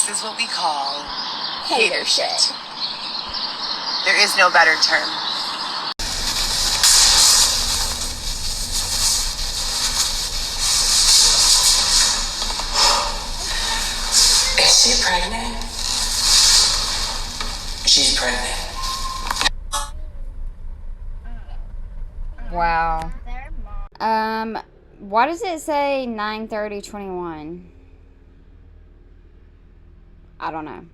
This is what we call hater shit. There is no better term. Is she pregnant? She's pregnant. Wow. Why does it say 9/30/21? I don't know.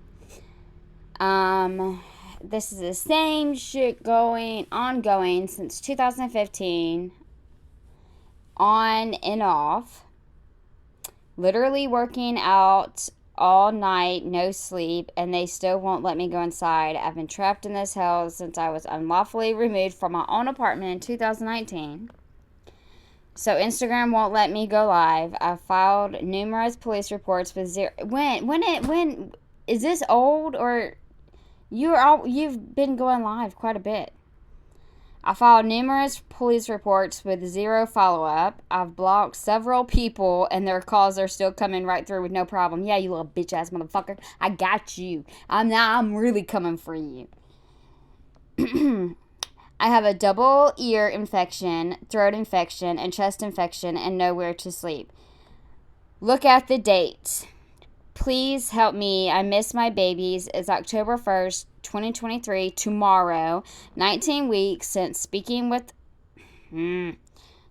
This is the same shit ongoing since 2015. On and off. Literally working out all night, no sleep, and they still won't let me go inside. I've been trapped in this hell since I was unlawfully removed from my own apartment in 2019. So Instagram won't let me go live. I filed numerous police reports with zero. When is this old, or you've been going live quite a bit? I filed numerous police reports with zero follow-up. I've blocked several people, and their calls are still coming right through with no problem. Yeah, you little bitch-ass motherfucker. I got you. I'm really coming for you. I have a double ear infection, throat infection, and chest infection, and nowhere to sleep. Look at the date. Please help me. I miss my babies. It's October 1st, 2023, tomorrow. 19 weeks since speaking with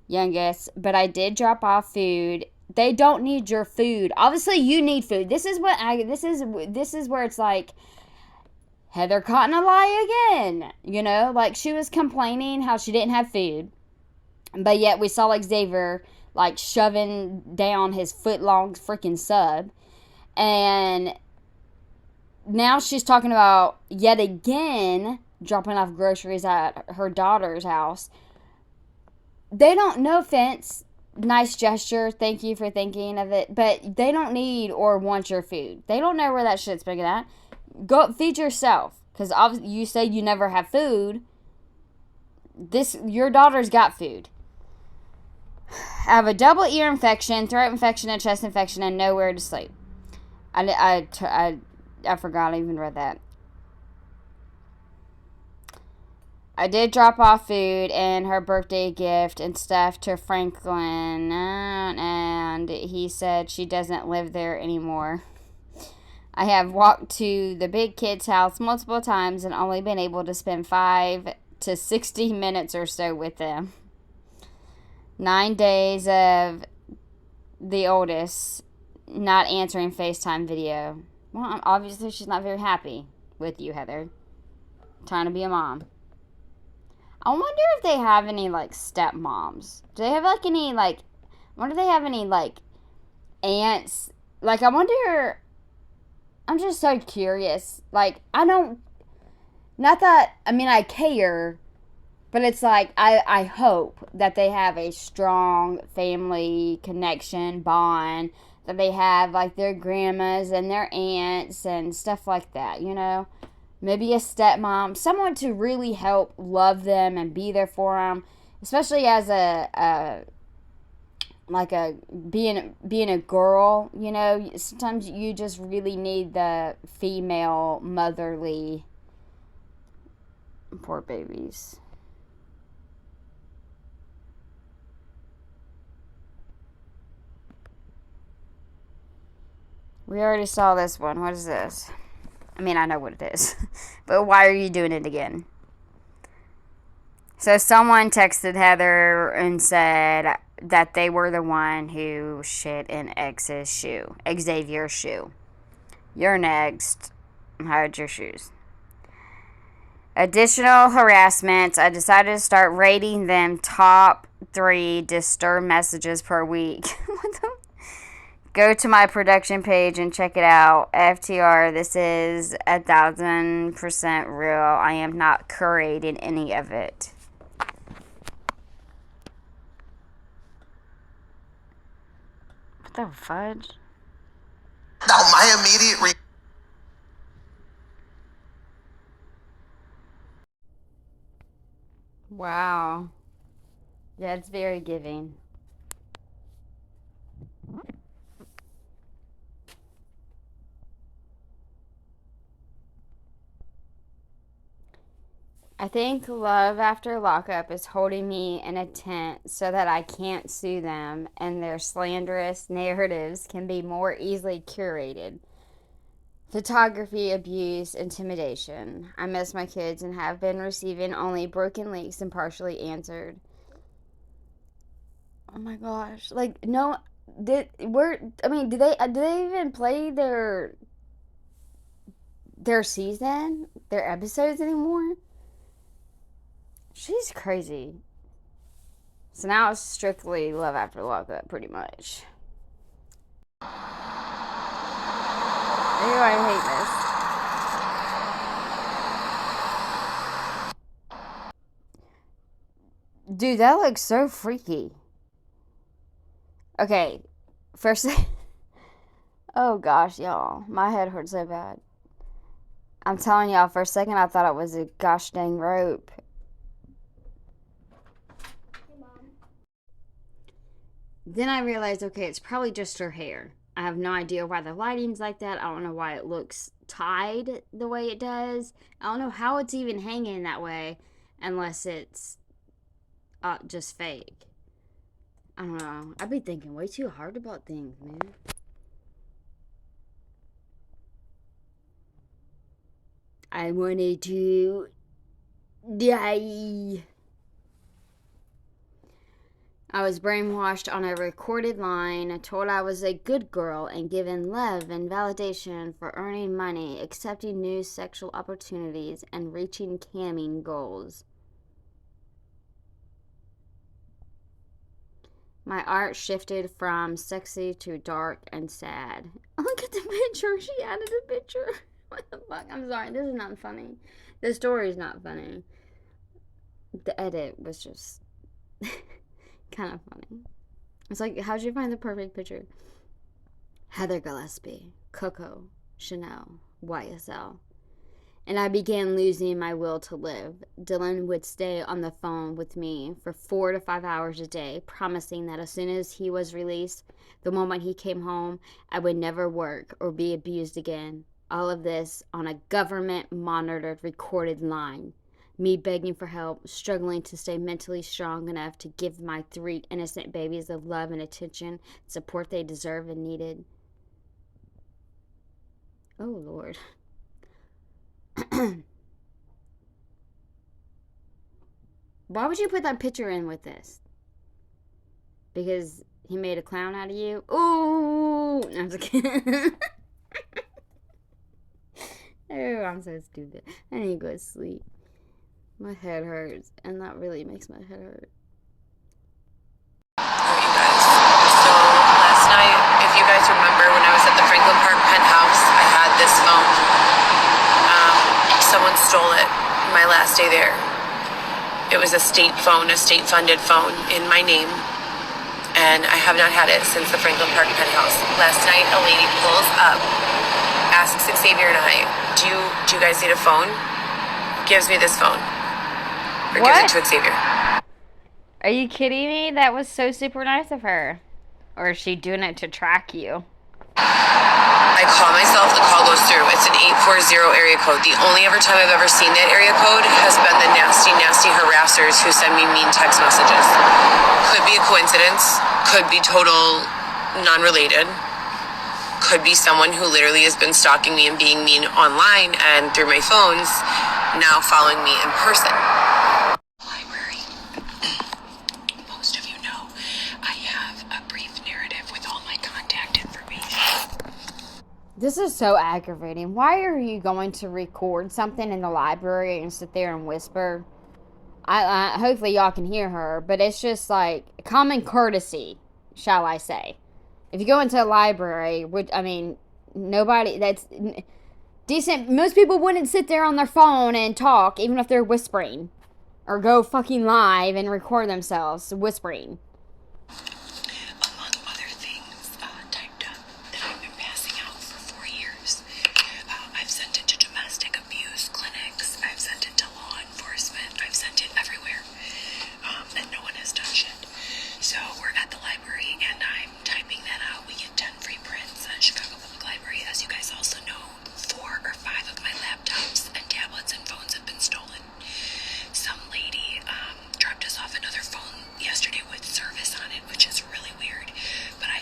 youngest, but I did drop off food. They don't need your food. Obviously, you need food. This is where it's like, Heather caught in a lie again. You know, like, she was complaining how she didn't have food, but yet we saw, like, Xavier, like, shoving down his foot-long freaking sub. And now she's talking about, yet again, dropping off groceries at her daughter's house. They don't, no offense, nice gesture, thank you for thinking of it, but they don't need or want your food. They don't know where that shit's been at. Go feed yourself, because obviously you say you never have food. Your daughter's got food. I have a double ear infection, throat infection, and chest infection, and nowhere to sleep. I forgot I even read that. I did drop off food and her birthday gift and stuff to Franklin, and he said she doesn't live there anymore. I have walked to the big kid's house multiple times and only been able to spend 5 to 60 minutes or so with them. 9 days of the oldest not answering FaceTime video. Well, obviously she's not very happy with you, Heather. Trying to be a mom. I wonder if they have any, like, stepmoms. Do they have, like, any, like... I wonder if they have any, like, aunts. Like, I wonder... I'm just so curious. Like, I don't... Not that... I mean, I care. But it's like, I hope that they have a strong family connection, bond. That they have, like, their grandmas and their aunts and stuff like that, you know? Maybe a stepmom. Someone to really help love them and be there for them. Especially as being a girl, you know? Sometimes you just really need the female motherly. Poor babies. We already saw this one. What is this? I mean, I know what it is. But why are you doing it again? So someone texted Heather and said that they were the one who shit in Xavier's shoe. You're next. Hide your shoes. Additional harassment. I decided to start rating them top 3 disturbed messages per week. What the? Go to my production page and check it out. FTR, this is 1,000% real. I am not curating any of it. What the fudge? Now, my immediate Wow. Yeah, it's very giving. I think Love After Lockup is holding me in a tent so that I can't sue them and their slanderous narratives can be more easily curated. Photography, abuse, intimidation. I miss my kids and have been receiving only broken links and partially answered. Oh my gosh! Like no, do they even play their season, their episodes anymore? She's crazy. So now it's strictly Love After Lockup, pretty much. Ew, I hate this. Dude, that looks so freaky. Okay, first. Oh gosh, y'all. My head hurts so bad. I'm telling y'all, for a second I thought it was a gosh dang rope. Then I realized, okay, it's probably just her hair. I have no idea why the lighting's like that. I don't know why it looks tied the way it does. I don't know how it's even hanging that way unless it's just fake. I don't know. I've been thinking way too hard about things, man. I wanted to die. I was brainwashed on a recorded line, told I was a good girl, and given love and validation for earning money, accepting new sexual opportunities, and reaching camming goals. My art shifted from sexy to dark and sad. Look at the picture. She added a picture. What the fuck? I'm sorry. This is not funny. The story's not funny. The edit was just kind of funny. It's like, how'd you find the perfect picture? Heather Gillespie, Coco, Chanel, YSL. And I began losing my will to live. Dylan would stay on the phone with me for 4 to 5 hours a day, promising that as soon as he was released, the moment he came home, I would never work or be abused again. All of this on a government-monitored recorded line. Me begging for help, struggling to stay mentally strong enough to give my 3 innocent babies the love and attention, support they deserve and needed. Oh, Lord. Why would you put that picture in with this? Because he made a clown out of you? Ooh! No, I'm just kidding. Oh, I'm so stupid. I need to go to sleep. My head hurts, and that really makes my head hurt. You guys. So last night, if you guys remember, when I was at the Franklin Park penthouse, I had this phone. Someone stole it my last day there. It was a state phone, a state-funded phone in my name, and I have not had it since the Franklin Park penthouse. Last night, a lady pulls up, asks Xavier and I, do you guys need a phone? Gives me this phone. Or What? gives it to Xavier. Are you kidding me? That was so super nice of her. Or is she doing it to track you? I call myself, the call goes through. It's an 840 area code. The only ever time I've ever seen that area code has been the nasty, nasty harassers who send me mean text messages. Could be a coincidence. Could be total non-related. Could be someone who literally has been stalking me and being mean online and through my phones, now following me in person. Library. Most of you know I have a brief narrative with all my contact information. This is so aggravating. Why are you going to record something in the library and sit there and whisper? I hopefully y'all can hear her, but it's just like common courtesy, shall I say. If you go into a library, nobody that's decent, most people wouldn't sit there on their phone and talk, even if they're whispering. Or go fucking live and record themselves whispering. Among other things, typed up that I've been passing out for 4 years. I've sent it to domestic abuse clinics. I've sent it to law enforcement. I've sent it everywhere. And no one has done shit. So we're at the library and I'm typing that out. We get 10 free prints at Chicago Public Library. As you guys also know, 4 or 5 of my laptops and tablets and phones have been stolen.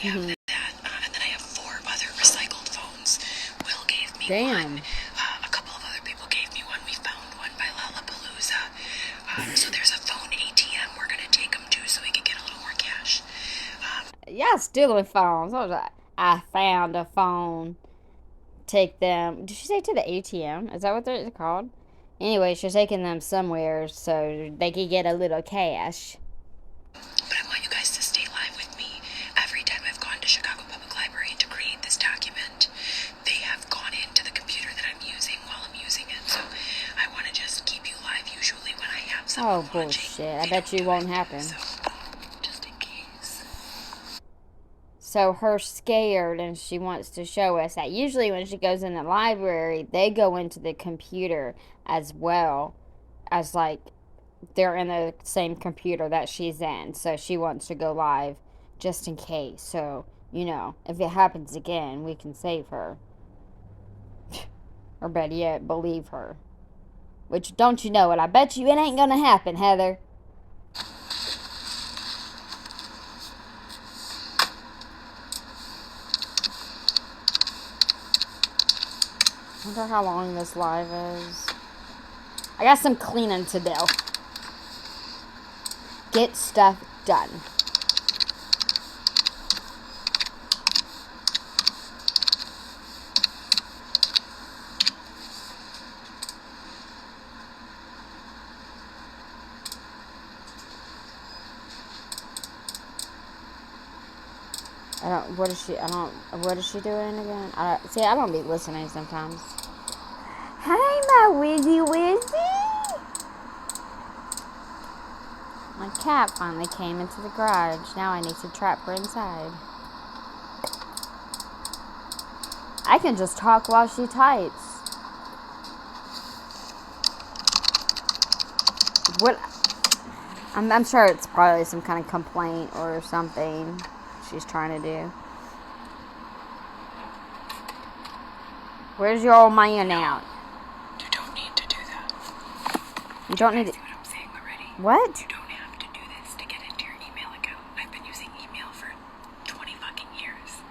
have that. And then I have 4 other recycled phones. Will gave me Damn. one. A couple of other people gave me one. We found one by Lollapalooza. So there's a phone ATM we're going to take them to so we can get a little more cash. Y'all stealing phones. I found a phone. Take them. Did she say to the ATM? Is that what they're called? Anyway, she's taking them somewhere so they can get a little cash. But I want you guys to stay live with me. Every time I've gone to Chicago Public Library to create this document, they have gone into the computer that I'm using while I'm using it. So I want to just keep you live usually when I have someone watching. Bullshit. I bet you won't happen. So, just in case. So her scared and she wants to show us that usually when she goes in the library, they go into the computer as well as like they're in the same computer that she's in. So she wants to go live just in case. So, you know, if it happens again, we can save her. Or better yet, believe her. Which, don't you know it? I bet you it ain't gonna happen, Heather. I wonder how long this live is. I got some cleaning to do. Get stuff done. What is she doing again? I don't be listening sometimes. Hey, my Wizzy Wizzy! My cat finally came into the garage. Now I need to trap her inside. I can just talk while she types. What? I'm sure it's probably some kind of complaint or something she's trying to do. Where's your old man out? You don't need to do that. You don't need to. See what I'm saying already? What? You don't have to do this to get into your email account. I've been using email for 20 fucking years.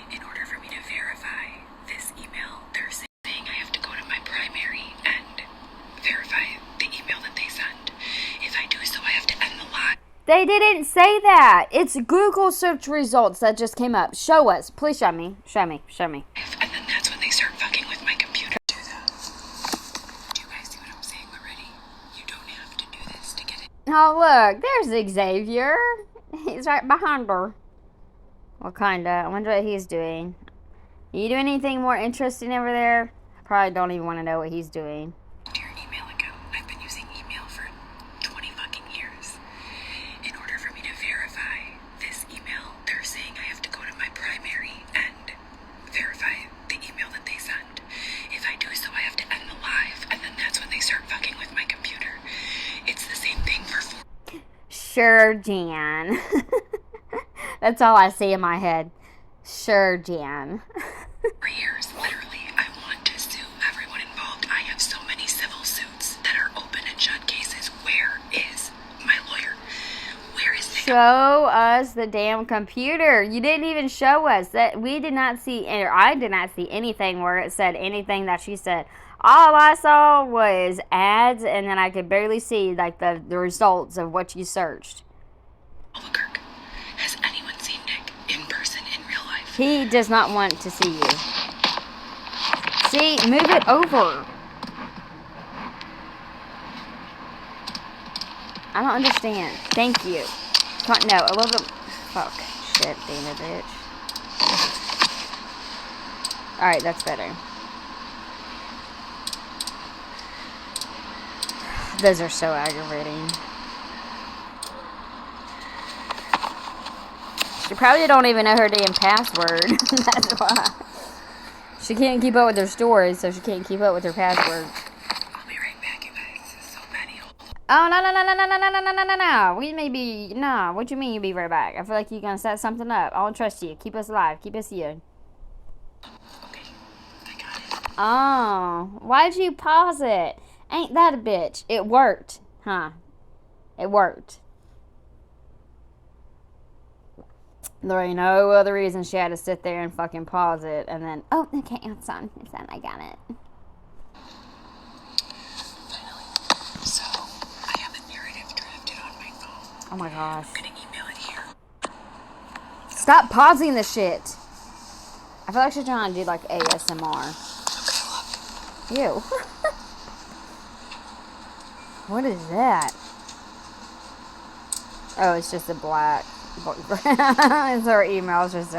In order for me to verify this email, they're saying I have to go to my primary and verify the email that they send. If I do so, I have to end the live. They didn't say that. It's Google search results that just came up. Show us. Please show me. Show me. Show me. And then that's when they start fucking with my computer. Do that. Do you guys see what I'm saying already? You don't have to do this to get it. Oh, look. There's Xavier. He's right behind her. Well, kinda. I wonder what he's doing. You doing anything more interesting over there? I probably don't even want to know what he's doing. To your email account. I've been using email for 20 fucking years. In order for me to verify this email, they're saying I have to go to my primary and verify the email that they send. If I do so, I have to end the live, and then that's when they start fucking with my computer. It's the same thing for 4 Sure, Jan. That's all I see in my head. Sure, Jan. years. Literally, I want to sue everyone involved. I have so many civil suits that are open and shut cases. Where is my lawyer? Where is Nick? Show us the damn computer. You didn't even show us that. We did not see, or I did not see anything where it said anything that she said. All I saw was ads, and then I could barely see like the results of what you searched. Albuquerque. Has anyone seen Nick in person in real life? He does not want to see you. See, move it over. I don't understand. Thank you. No, a little bit. Fuck. Shit, damn it, bitch. Alright, that's better. Those are so aggravating. She probably don't even know her damn password. That's why. She can't keep up with her stories, so she can't keep up with her password. I'll be right back, you guys. This is so petty. Oh, no. We may be... No, what you mean you be right back? I feel like you're going to set something up. I don't trust you. Keep us alive. Keep us here. Okay, I got it. Oh, why'd you pause it? Ain't that a bitch? It worked, huh? It worked. There ain't no other reason she had to sit there and fucking pause it and then, oh, okay, it's on. It's on. I got it. Finally. So, I have a narrative drafted on my phone. Oh my gosh. I'm gonna email it here. Stop pausing the shit. I feel like she's trying to do like ASMR. Okay, look. Ew. What is that? Oh, it's just a black. It's her email. It's just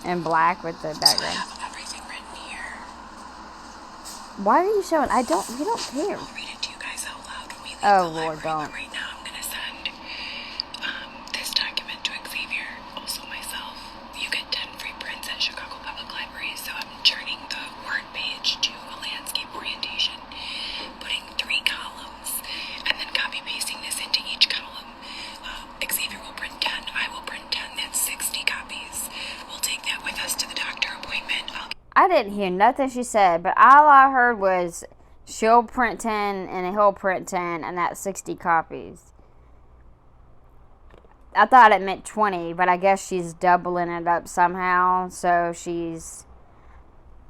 in black with the background. So I have everything written here. Why are you showing? We don't care. I'll read it to you guys out loud when we leave Oh, the Lord, library. don't. But right now I'm gonna send this document to Xavier, also myself. You get 10 free prints at Chicago Public Library, so I'm turning the word page to a landscape orientation, putting 3 columns, and then copy pasting this into each column. Xavier will print 10, I will print 10, that's 60 copies. We'll take that with us to the doctor appointment. I didn't hear nothing she said, but all I heard was she'll print 10 and he'll print 10, and that's 60 copies. I thought it meant 20, but I guess she's doubling it up somehow. So she's...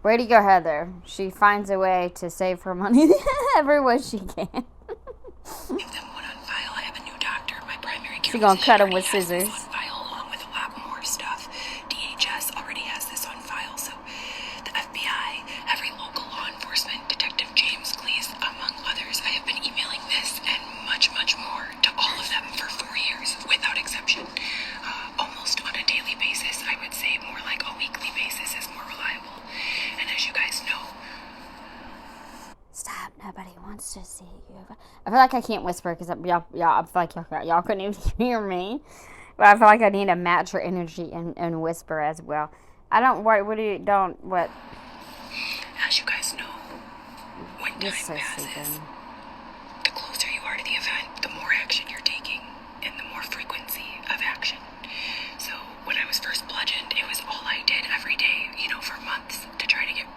Way to go, Heather. She finds a way to save her money every way she can. Give them one on file. I have a new doctor. My primary care She's gonna cut them with physician already scissors. has this on file along with a lot more stuff. DHS already has this on file, so the FBI, every local law enforcement, Detective James Cleese, among others, I have been emailing this and much, much more to all of them for 4 years, without exception. Almost on a daily basis, I would say more like a weekly basis is more reliable. And as you guys know, Stop. Nobody wants to see you. I feel like I can't whisper because y'all, I feel like y'all couldn't even hear me. But I feel like I need to match her energy and whisper as well. I don't, what do you, don't, what? as you guys know, when You're time so passes, stupid. the closer you are to the event, the more action you're taking, and the more frequency of action. So when I was first bludgeoned, it was all I did every day, for months to try to get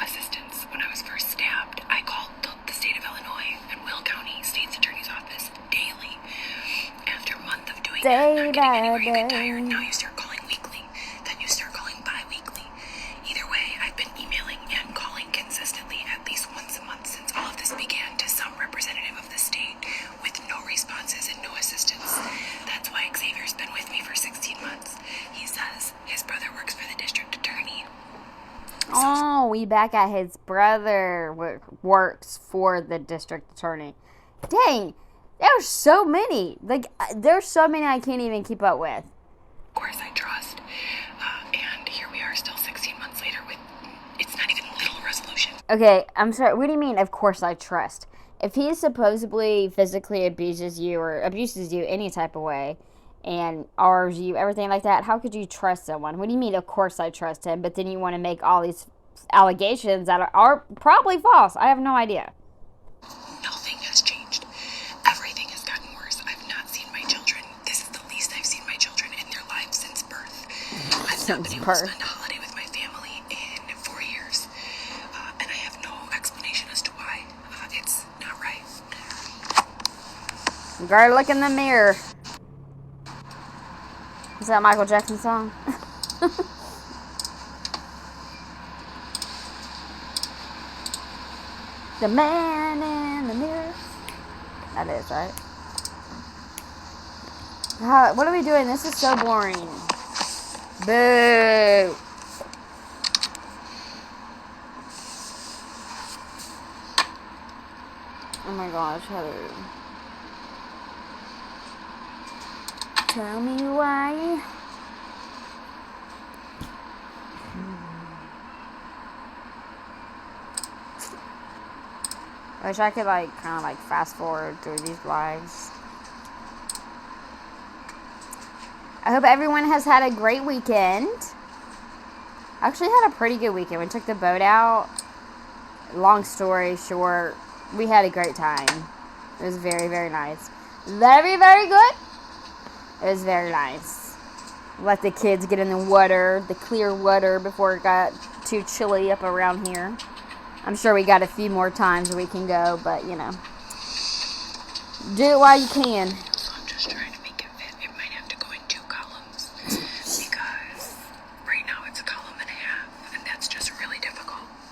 assistance. When I was first stabbed, I called the state of Illinois and Will County State's Attorney's Office daily. After a month of doing that, not getting anywhere, you get tired. Now you start calling weekly, then you start calling bi-weekly. Either way, I've been emailing and calling consistently at least once a month since all of this began to some representative of the state with no responses and no assistance. That's why Xavier's been with me for 16 months. He says his brother works for the district attorney. Oh, we back at his brother works for the district attorney. Dang, there's so many. Like, there's so many I can't even keep up with. Of course I trust. And here we are still 16 months later with, it's not even little resolution. Okay, I'm sorry. What do you mean, of course I trust? If he supposedly physically abuses you or abuses you any type of way and R's you, everything like that, how could you trust someone? What do you mean, of course I trust him, but then you want to make all these allegations that are probably false? I have no idea. Nothing has changed. Everything has gotten worse. I've not seen my children. This is the least I've seen my children in their lives since birth. I've not been able to spend a holiday with my family in 4 years. And I have no explanation as to why. It's not right. You gotta look in the mirror. Is that a Michael Jackson song? The man in the mirror. That is, right? God, what are we doing? This is so boring. Boo. Oh my gosh, Heather. Tell me why. I wish I could kind of fast forward through these lives. I hope everyone has had a great weekend. I actually had a pretty good weekend. We took the boat out. Long story short, we had a great time. It was very, very nice. Very, very good. It was very nice. Let the kids get in the water, the clear water, before it got too chilly up around here. I'm sure we got a few more times we can go, but, do it while you can. So I'm just trying to make it fit. It might have to go in 2 columns because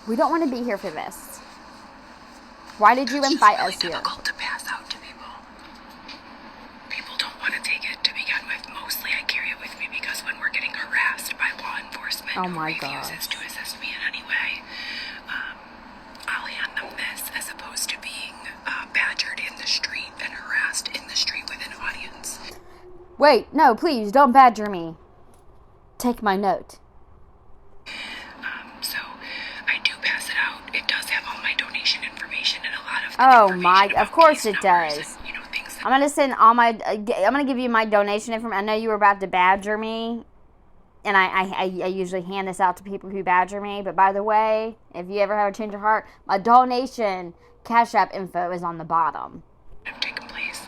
We don't want to be here for this. Why did you invite us here? It's difficult to pass out to people. People don't want to take it to begin with. Mostly I carry it with me because when we're getting harassed by law enforcement Oh my who refuses to assist me in any way, I'll hand them this as opposed to being badgered in the street and harassed in the street with an audience. Wait, no, please, don't badger me. Take my note. So I do pass it out. It does have all my donation information and a lot of Of course it does. and, things that I'm gonna send all my. I'm gonna give you my donation information. I know you were about to badger me, and I usually hand this out to people who badger me. But by the way, if you ever have a change of heart, my donation Cash App info is on the bottom. have taken place.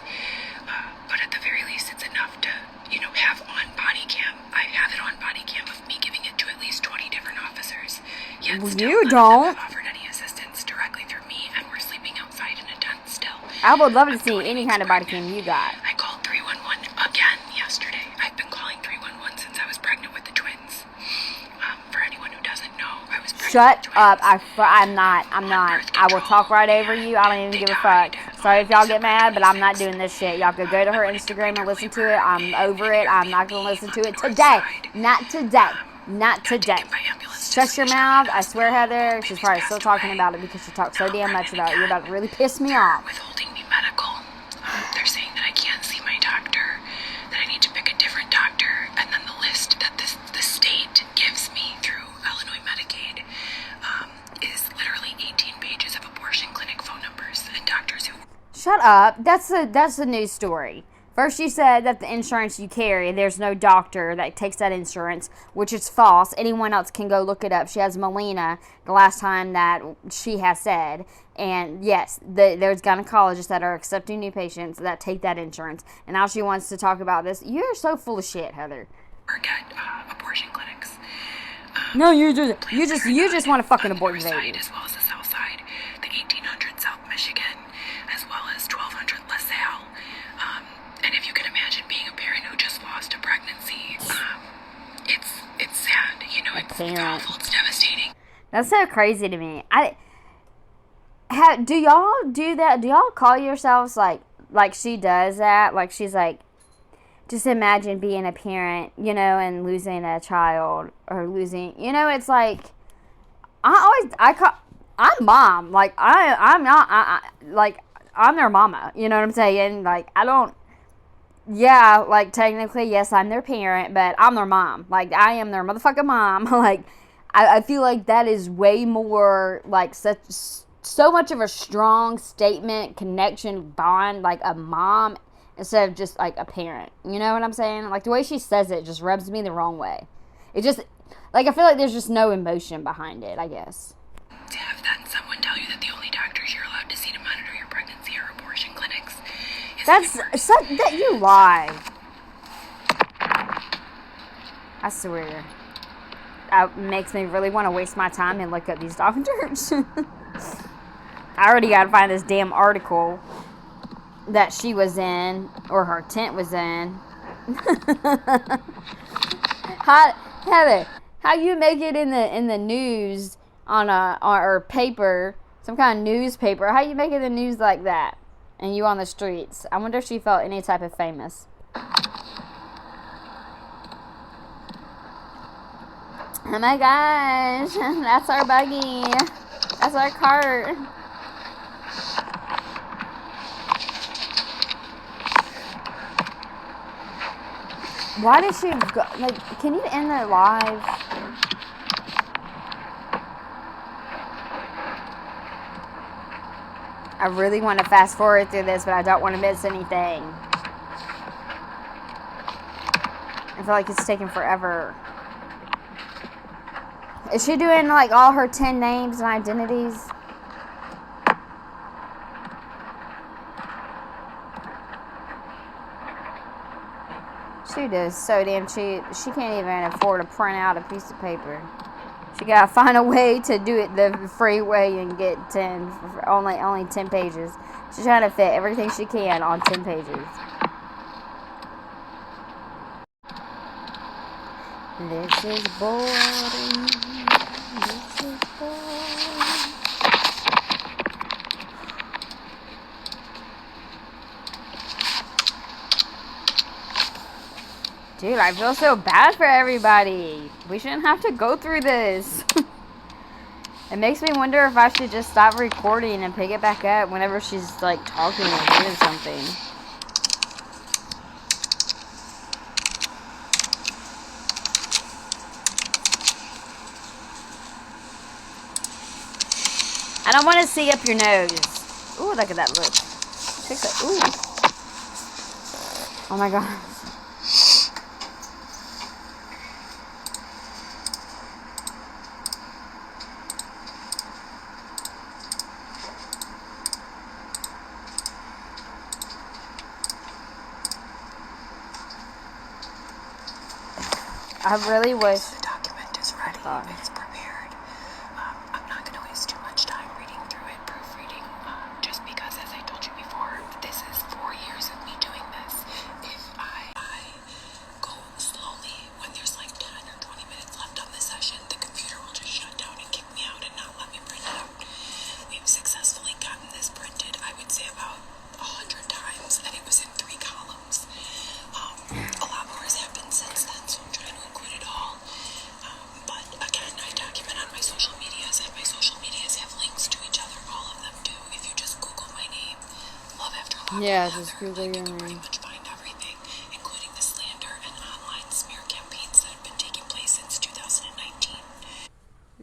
But at the very least, it's enough to, have on body cam. I have it on body cam of me giving it to at least 20 different officers. Yet still, You none of them don't. have offered any assistance directly through me, and we're sleeping outside in a tent still. I would love to see any kind of body cam you got. I called 311 again yesterday. I've been calling 311 since I was pregnant with the twins. For anyone who doesn't know, I was pregnant Shut with twins. up. I'm not. I will talk right over you. I don't even give a fuck. Sorry if y'all get mad, but I'm not doing this shit. Y'all could go to her Instagram and listen to it. I'm over it. I'm not going to listen to it today. Not today. Not today. Shut your mouth. I swear, Heather. She's probably still talking about it because she talks so damn much about it. You're about to really piss me off. Withholding me medical. They're saying that I can't see my doctor, that I need to pick a different doctor, and then the list that the state gives me through Illinois Medicaid is literally 18 pages of abortion clinic phone numbers and doctors who... Shut up. That's the news story. First you said that the insurance you carry, there's no doctor that takes that insurance, which is false. Anyone else can go look it up. She has Melina, the last time that she has said. And yes, there's gynecologists that are accepting new patients that take that insurance. And now she wants to talk about this. You're so full of shit, Heather. Or get abortion clinics. No, you just want to fucking abort your baby. As well as the south side, the 1800 South Michigan, as well as 1200 LaSalle. And if you can imagine being a parent who just lost a pregnancy, it's sad, it's awful, it's devastating. That's so crazy to me. Do y'all do that? Do y'all call yourselves like she does that? Like she's like, just imagine being a parent, and losing a child or losing, it's like, I'm mom. Like I'm not, like I'm their mama. You know what I'm saying? Like yeah, like technically, yes, I'm their parent, but I'm their mom. Like I am their motherfucking mom. Like I feel like that is way more like so much of a strong statement, connection, bond, like a mom instead of just like a parent. You know what I'm saying? Like the way she says it just rubs me the wrong way. It just, like I feel like there's just no emotion behind it, I guess. To have then someone tell you that the only doctors you're allowed to see to monitor your pregnancy are abortion clinics. That you lie. I swear. That makes me really want to waste my time and look up these doctors. I already got to find this damn article that she was in, or her tent was in. Heather, how you make it in the news or paper, some kind of newspaper? How you make it in the news like that? And you on the streets. I wonder if she felt any type of famous. Oh my gosh. That's our buggy. That's our cart. Why did she go? Like, can you end the live? I really want to fast forward through this, but I don't want to miss anything. I feel like it's taking forever. Is she doing like all her 10 names and identities? She does so damn cheap. She can't even afford to print out a piece of paper. She gotta find a way to do it the free way and get only 10 pages. She's trying to fit everything she can on 10 pages. This is boring. This is boring. Dude, I feel so bad for everybody. We shouldn't have to go through this. It makes me wonder if I should just stop recording and pick it back up whenever she's, like, talking or doing something. I don't want to see up your nose. Ooh, look at that look. Ooh. Oh my god. I really wish the document is ready. It's prepared. I'm not going to waste too much time reading through it, proofreading, just because, as I told you before, this is 4 years of me doing this. If I go slowly when there's like 10 or 20 minutes left on the session, the computer will just shut down and kick me out and not let me print it out. We've successfully gotten this printed, I would say, about 100 times, and it was in 3 columns. A lot more has happened since then, so I'm trying to include it all. But again, I document on my social medias, and my social medias have links to each other. All of them do. If you just Google my name, Love After Lockdown, yeah, just Google you your can pretty name. much find everything, including the slander and online smear campaigns that have been taking place since 2019.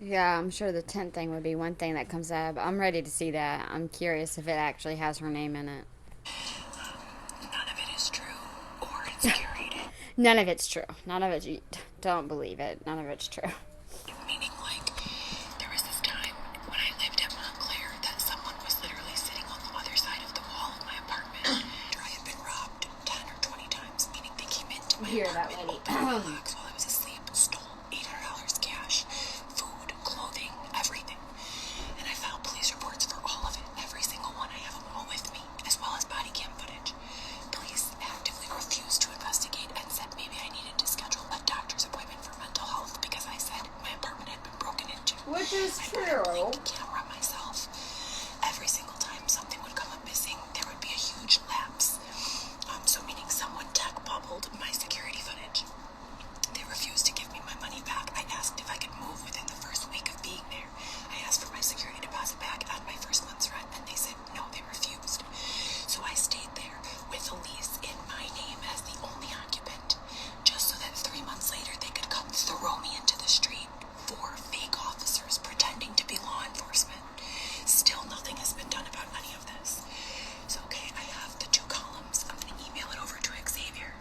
Yeah, I'm sure the tent thing would be one thing that comes up. I'm ready to see that. I'm curious if it actually has her name in it. None of it is true, or it's curated. None of it's true. None of it. Don't believe it. None of it's true. Meaning, like, there was this time when I lived at Montclair that someone was literally sitting on the other side of the wall of my apartment. I had been robbed 10 or 20 times, meaning they came into my apartment, opened my locks while I was asleep, stole $800 cash, food, clothing, everything. And I filed police reports for all of it, every single one. I have them all with me, as well as body cam footage. Police actively refused to investigate and said maybe I needed to schedule a doctor's appointment for mental health because I said my apartment had been broken into. Which is I true. put a camera myself. Every single time something would come up missing, there would be a huge lapse. So meaning someone tech bubbled my security footage. They refused to give me my money back. I asked if I could move within the first week of being there. I asked for my security deposit back and my first month's rent, and they said no, they refused. So I stayed there with a lease in my name as the only occupant, just so that 3 months later they could come throw me into the street. 4 fake officers pretending to be law enforcement. Still nothing has been done about any of this. So okay, I have the 2 columns. I'm going to email it over to Xavier.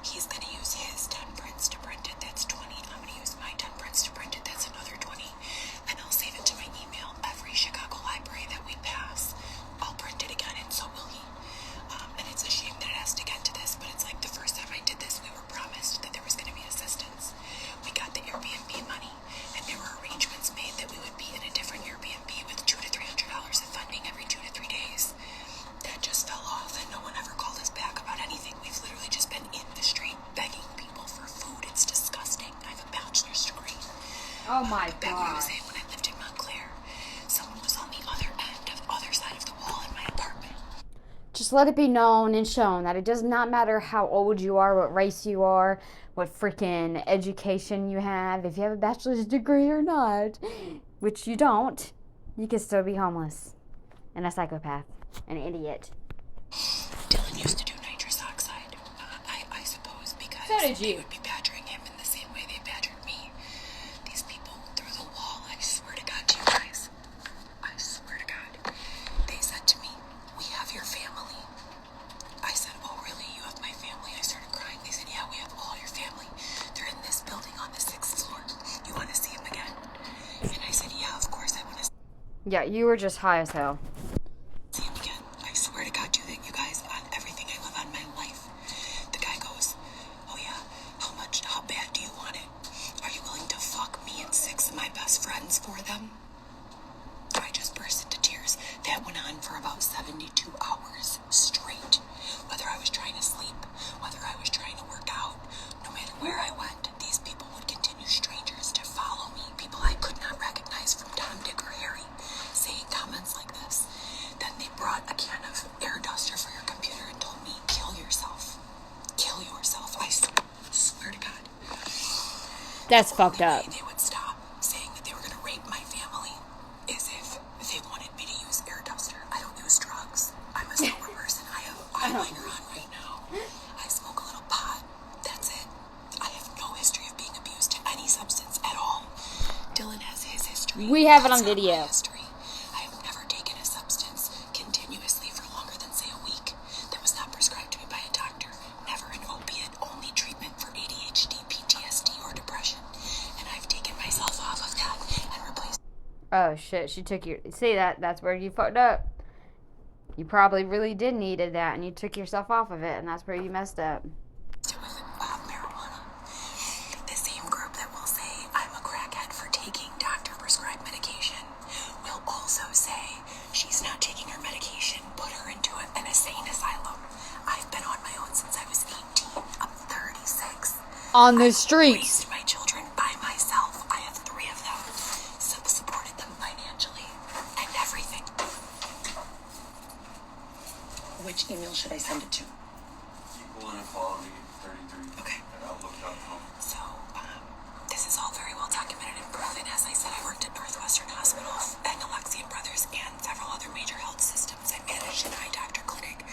He's going to use his 10 prints to print it. That's 20. I'm going to use my 10 prints to print it. That's another 20. And I'll save it to my email. Every Chicago library that we pass, I'll print it again, and so will he. And it's a shame that it has to get to this, but it's like the first time I did this, we were promised that there was going to be assistance. We got the Airbnb money, and there were arrangements made that we would be in a different Airbnb with $200 to $300 of funding every 2 to 3 days. That just fell off, and no one ever called us back about anything. We've literally just been in the street begging people for food. It's disgusting. I have a bachelor's degree. Oh my Back when I was god. when I lived in Montclair, someone was on the other end of the other side of the wall in my apartment. Just let it be known and shown that it does not matter how old you are, what race you are, what freaking education you have, if you have a bachelor's degree or not, which you don't, you can still be homeless and a psychopath, an idiot. Dylan used to do nitrous oxide. I suppose because So did they you. would be badgering him in the same way they badgered me. These people through the wall, I swear to God to you guys. I swear to God. They said to me, "We have your family." I said, "Oh really? You have my family?" I started crying. They said, "Yeah, we have all your family. They're in this building on the 6th floor. You want to see them again?" And I said, "Yeah, of course I want to Yeah, you were just high as hell. see him again. I swear to God, do that, you guys, on everything I live on my life." The guy goes, "Oh yeah, how bad do you want it? Are you willing to fuck me and 6 of my best friends for them?" I just burst into tears. That went on for about 72 hours straight. Whether I was trying to sleep, whether I was trying to work out, no matter where I went, these people would continue, strangers, to follow me. People I could not recognize from Tom, Dick, or Harry, saying comments like this. Then they brought a can of air duster for your computer and told me, "Kill yourself. Kill yourself." I swear That's fucked up. They would stop saying that they were going to rape my family is if they wanted me to use air duster. I don't use drugs. I'm a sober person. I have eyeliner on right now. I smoke a little pot. That's it. I have no history of being abused to any substance at all. Dylan has his history. We have it on That's not video. my history. I have never taken a substance continuously for longer than, say, a week that was not prescribed to me by a doctor. Never an opiate, only treatment for ADHD, PTSD, or depression. And I've taken myself off of that and replaced. Oh shit, she took your... See, that's where you fucked up. You probably really did needed that, and you took yourself off of it, and that's where you messed up. It was marijuana. The same group that will say I'm a crackhead for taking doctor-prescribed medication will also say she's not taking her medication, put her into an insane asylum. I've been on my own since I was 18. I'm 36. On the I've streets. raised my children by myself. I have 3 of them. Supported them financially and everything. Which email should I send it to? Equal inequality 33 Okay. at outlook.com. So, this is all very well documented and proven. As I said, I worked at Northwestern Hospital and Alexian Brothers and several other major health systems. I managed an eye doctor clinic.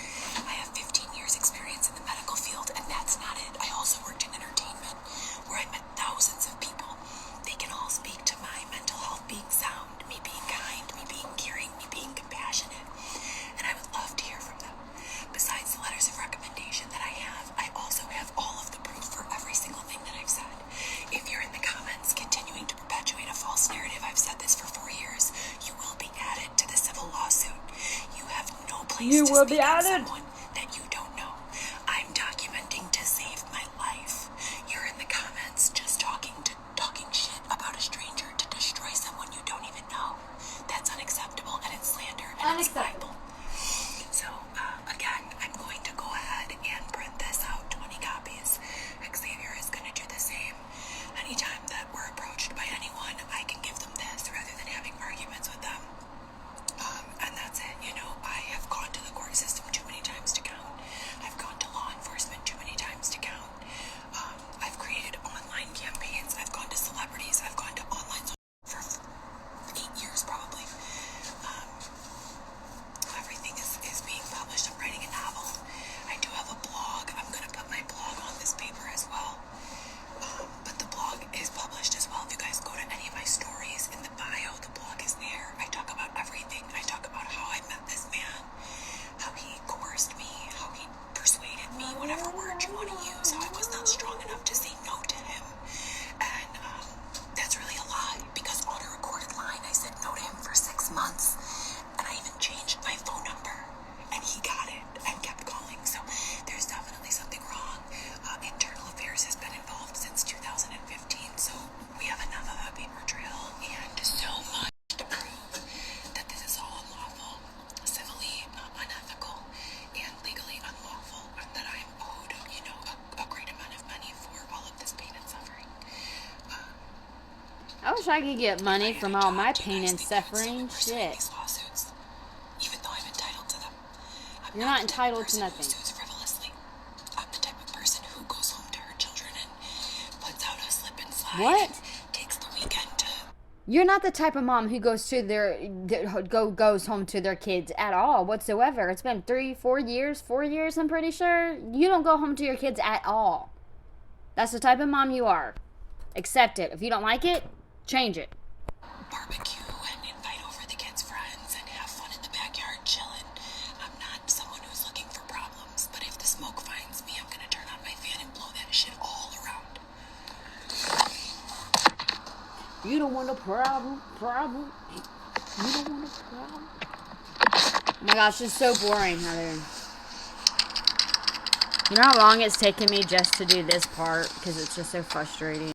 I have 15 years experience in the medical field, and that's not it. I also worked in entertainment, where I met thousands of people. They can all speak to my mental health being sound, me being kind, me being caring, me being compassionate. And I would love to hear from them. Besides the letters of recommendation that I also have all of the proof for every single thing that I've said. If you're in the comments continuing to perpetuate a false narrative, I've said this for 4 years, you will be added to the civil lawsuit. You have no place to speak on someone that you don't know. I'm documenting to save my life. You're in the comments just talking shit about a stranger to destroy someone you don't even know. That's unacceptable, and it's slander, and it's libel. So, again, I'm going to go ahead and print this out, 20 copies. Xavier is going to do the same. Anytime that we're approached by anyone, I can give them this rather than having arguments with them. And that's it. You know, I have gone to the court system too many times to count. I've gone to law enforcement too many times to count. I've created online campaigns. I've gone to celebrities. I've gone to online for 8 years probably. Everything is being published. I'm writing a novel. I do have a blog. I'm going to put my blog on this paper as well. But the blog is published as well. If you guys go to any of my stories in the bio, the blog is there. I talk about everything. I talk about how I met this man, how he coerced me, how he persuaded me, whatever word you want to use, how I was not strong enough to say no to him. And that's really a lie, because on a recorded line, I said no to him for 6 months. And I even changed my phone number, and he got it and kept calling. So there's definitely something wrong. Internal Affairs has been involved since 2015, so we have enough of a paper trail and so much to prove that this is all unlawful, civilly unethical, and legally unlawful, and that I'm owed, a great amount of money for all of this pain and suffering. I wish I could get money from all my pain and suffering. Shit. These lawsuits, even though I'm entitled to them. You're not entitled to nothing. Who sues frivolously. I'm the type of person who goes home to her children and puts out a slip and slide. What? And takes the weekend to. You're not the type of mom who goes home to their kids at all whatsoever. It's been 4 years, I'm pretty sure. You don't go home to your kids at all. That's the type of mom you are. Accept it. If you don't like it, change it. Barbecue and invite over the kids' friends and have fun in the backyard chilling. I'm not someone who's looking for problems, but if the smoke finds me, I'm gonna turn on my fan and blow that shit all around. You don't want a problem. You don't want a problem. Oh my gosh, it's so boring, Heather. You know how long it's taken me just to do this part? Because it's just so frustrating.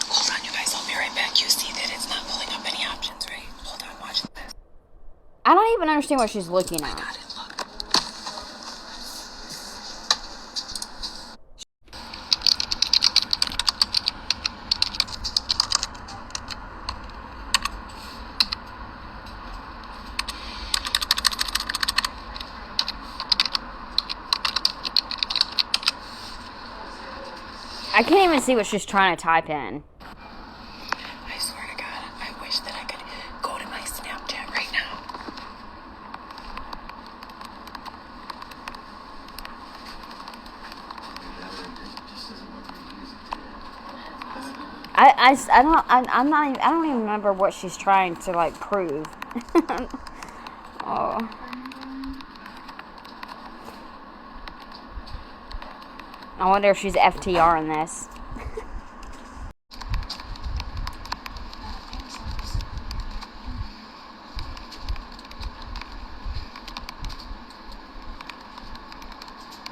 Hold on, you guys. I'll be right back. You see that it's not pulling up any options, right? Hold on, watch this. I don't even understand what she's looking I at. got it. Look. I can't even see what she's trying to type in. I swear to God, I wish that I could go to my Snapchat right now. I don't even remember what she's trying to like prove. Oh. I wonder if she's FTR in this.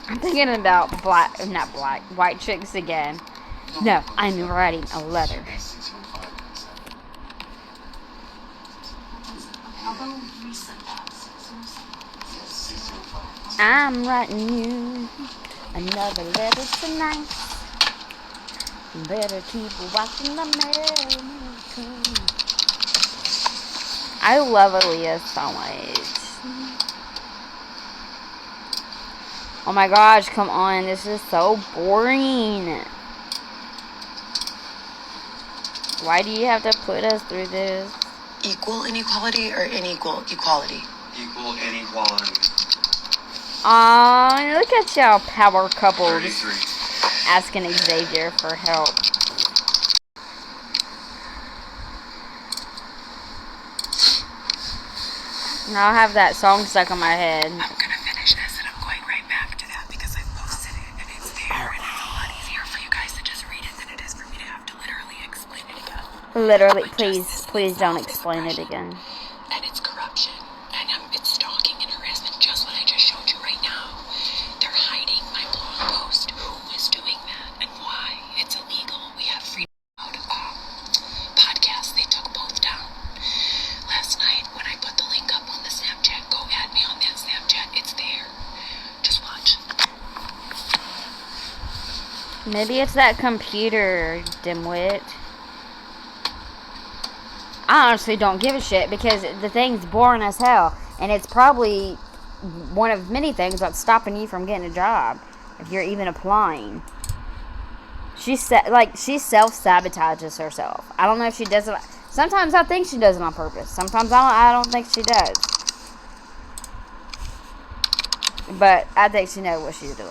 I'm thinking about white chicks again. No, I'm writing a letter. I'm writing you another letter tonight. Better keep watching the mail. I love Aaliyah so much. Oh my gosh, come on. This is so boring. Why do you have to put us through this? Equal inequality or unequal equality? Equal inequality. Aw, look at y'all power couples 33. asking Xavier for help. Now I have that song stuck in my head. I'm gonna finish this and I'm going right back to that because I posted it and it's there and it's a lot easier for you guys to just read it than it is for me to have to literally explain it again. Literally, please don't explain it again. And it's corruption and it's stalking and harassment, just what I just showed you right now. They're hiding my blog post. Who is doing that and why? It's illegal. We have freedom out of podcasts. They took both down. Last night when I put the link up on the Snapchat, go add me on that Snapchat. It's there. Just watch. Maybe it's that computer, dimwit. I honestly don't give a shit because the thing's boring as hell. And it's probably one of many things that's stopping you from getting a job. If you're even applying. She self-sabotages herself. I don't know if she does it. Sometimes I think she does it on purpose. Sometimes I don't think she does. But I think she knows what she's doing.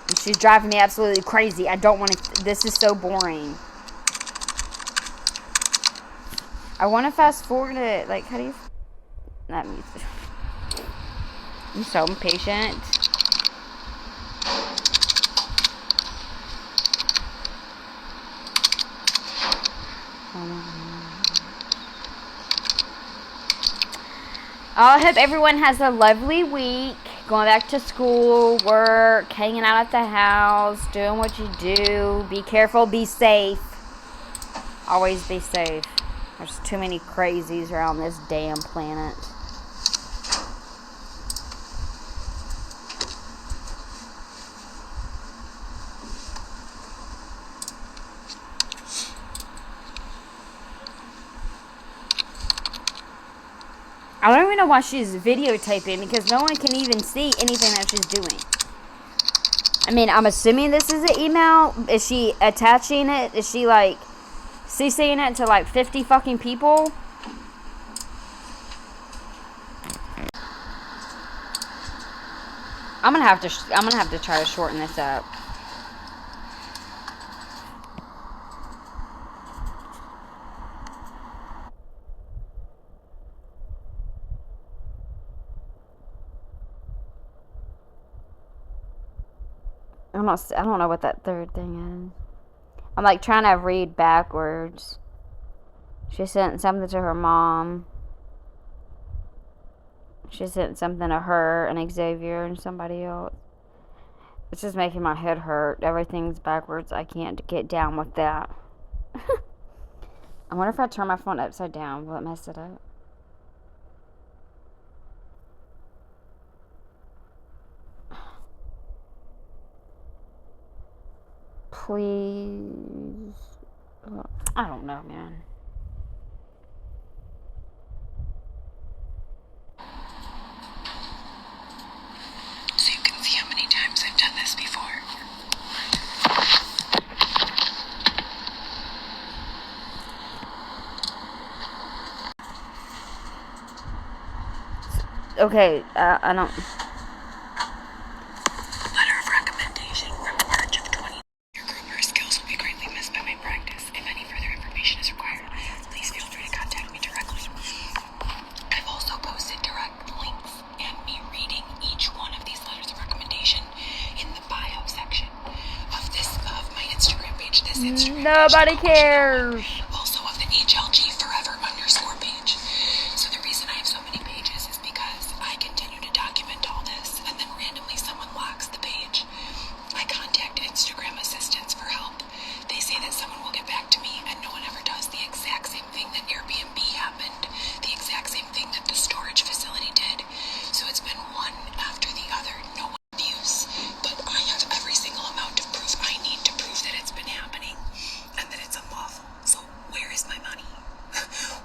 And she's driving me absolutely crazy. I don't want to. This is so boring. I want to fast forward it. Like, how do you. Not me. I'm so impatient. I hope everyone has a lovely week. Going back to school, work, hanging out at the house, doing what you do. Be careful, be safe. Always be safe. There's too many crazies around this damn planet. I don't even know why she's videotaping because no one can even see anything that she's doing. I mean, I'm assuming this is an email. Is she attaching it? Is she like CCing it to like 50 fucking people? I'm gonna have to try to shorten this up. I don't know what that third thing is. I'm like trying to read backwards. She sent something to her mom. She sent something to her and Xavier and somebody else. It's just making my head hurt. Everything's backwards. I can't get down with that. I wonder if I turn my phone upside down, will it mess it up? Please. I don't know, man. So you can see how many times I've done this before. Okay, I don't... Letter of recommendation from March of 20. Your grouper skills will be greatly missed by my practice. If any further information is required, please feel free to contact me directly. I've also posted direct links and me reading each one of these letters of recommendation in the bio section of my Instagram page. This Instagram Nobody page, cares. also of the HLG Forever _ page. So the reason I have so many pages is because I continue to document all this, and then randomly someone locks the page. I contact Instagram assistants for help. They say that someone will get back to me, and no one ever does. The exact same thing that Airbnb happened, the exact same thing that the storage facility did. So it's been one after the other, no one abuse. But I have every single amount of proof I need to prove that it's been happening and that it's unlawful. So where is my money?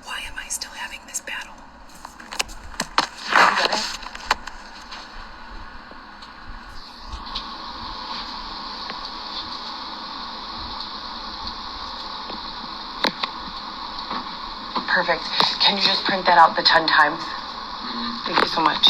Why am I still having this battle? You got it? Perfect. Can you just print that out the 10 times? Thank you so much.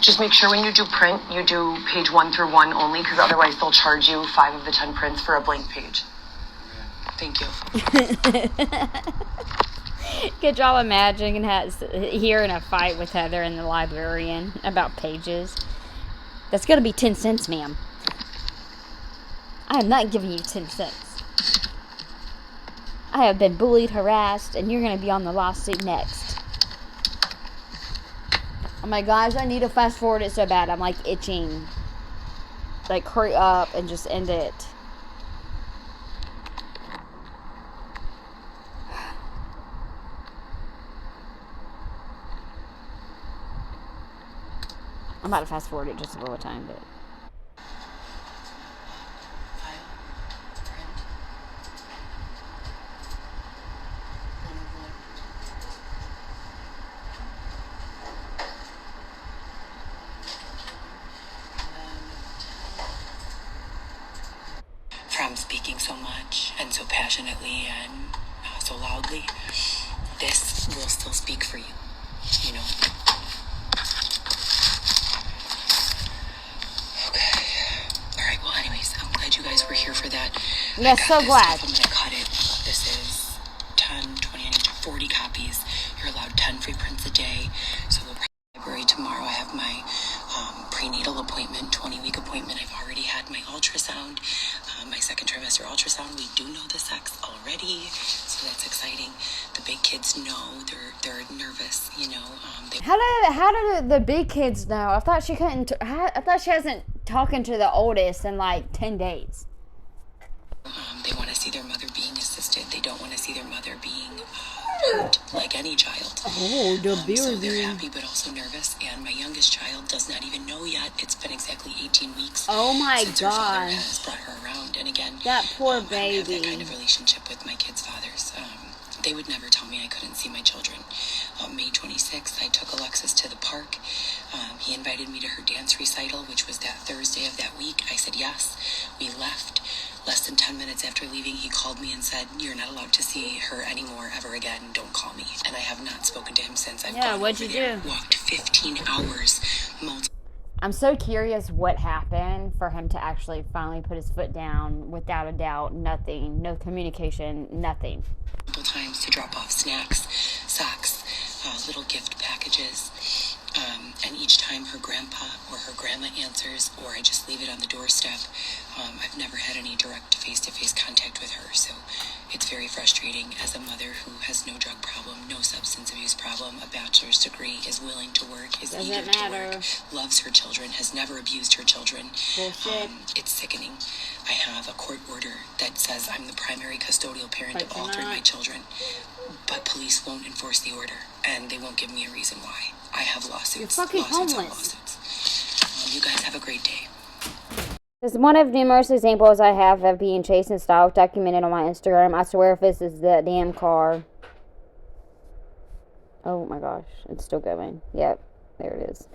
Just make sure when you do print, you do page 1 through 1 only, because otherwise they'll charge you 5 of the 10 prints for a blank page. Thank you. Could y'all imagine hearing a fight with Heather and the librarian about pages? That's gonna be 10 cents, ma'am. I am not giving you 10 cents. I have been bullied, harassed, and you're gonna be on the lawsuit next. Oh my gosh, I need to fast forward it so bad. I'm like itching. Like, hurry up and just end it. I'm about to fast forward it just a little time, but... From speaking so much and so passionately and so loudly, this will still speak for you, you know? Okay. All right, well, anyways, I'm glad you guys were here for that. Yes, so glad. I'm going to cut it. This is 10, 20, 40 copies. You're allowed 10 free prints a day. So we'll probably library tomorrow. I have my prenatal appointment, 20-week appointment. I've already had my ultrasound, my second trimester ultrasound. We do know the sex already, so that's exciting. The big kids know, they're nervous, you know. How did the big kids know? I thought she couldn't. I thought she hasn't talking to the oldest in like 10 days. They want to see their mother being assisted. They don't want to see their mother being hurt like any child. Oh, the baby. So they're happy but also nervous. And my youngest child does not even know yet. It's been exactly 18 weeks. Oh my since her father gosh. has brought her around. And again, That poor I don't have baby. that kind of relationship with my kids' fathers. They would never tell me I couldn't see my children. May 26th, I took Alexis to the park. He invited me to her dance recital, which was that Thursday of that week. I said yes. We left. Less than 10 minutes after leaving, he called me and said, "You're not allowed to see her anymore ever again. Don't call me." And I have not spoken to him since. I've gone what'd over you there, do? walked 15 hours, I'm so curious what happened for him to actually finally put his foot down. Without a doubt, nothing, no communication, nothing. multiple times to drop off snacks, socks, little gift packages. And each time her grandpa or her grandma answers, or I just leave it on the doorstep, I've never had any direct face-to-face contact with her. So it's very frustrating as a mother who has no drug problem, no substance abuse problem, a bachelor's degree, is willing to work, is eager to work, loves her children, has never abused her children. It's sickening. I have a court order that says I'm the primary custodial parent of all 3 of my children, but police won't enforce the order, and they won't give me a reason why. I have lawsuits. You're fucking lawsuits homeless. on lawsuits. You guys have a great day. This is one of numerous examples I have of being chased and stalked, documented on my Instagram. I swear if this is the damn car. Oh my gosh, it's still going. Yep, there it is.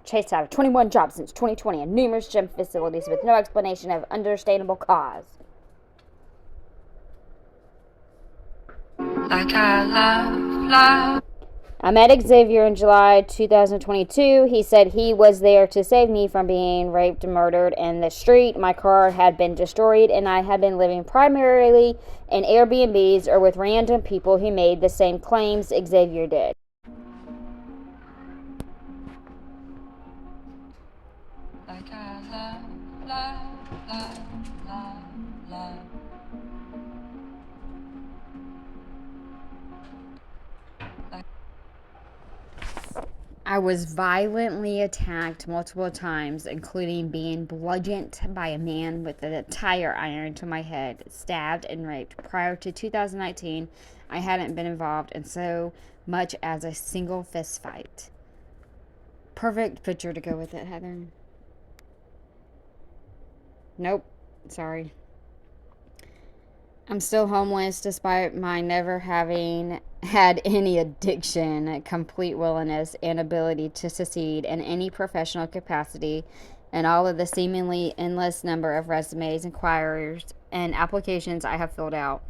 chased out of 21 jobs since 2020 in numerous gym facilities with no explanation of understandable cause. Like I love. I met Xavier in July 2022. He said he was there to save me from being raped and murdered in the street. My car had been destroyed, and I had been living primarily in Airbnbs or with random people who made the same claims Xavier did. Like I love. I was violently attacked multiple times, including being bludgeoned by a man with a tire iron to my head, stabbed and raped. Prior to 2019, I hadn't been involved in so much as a single fist fight. Perfect picture to go with it, Heather. Nope. Sorry. I'm still homeless despite my never having had any addiction, complete willingness, and ability to succeed in any professional capacity, and all of the seemingly endless number of resumes, inquiries, and applications I have filled out.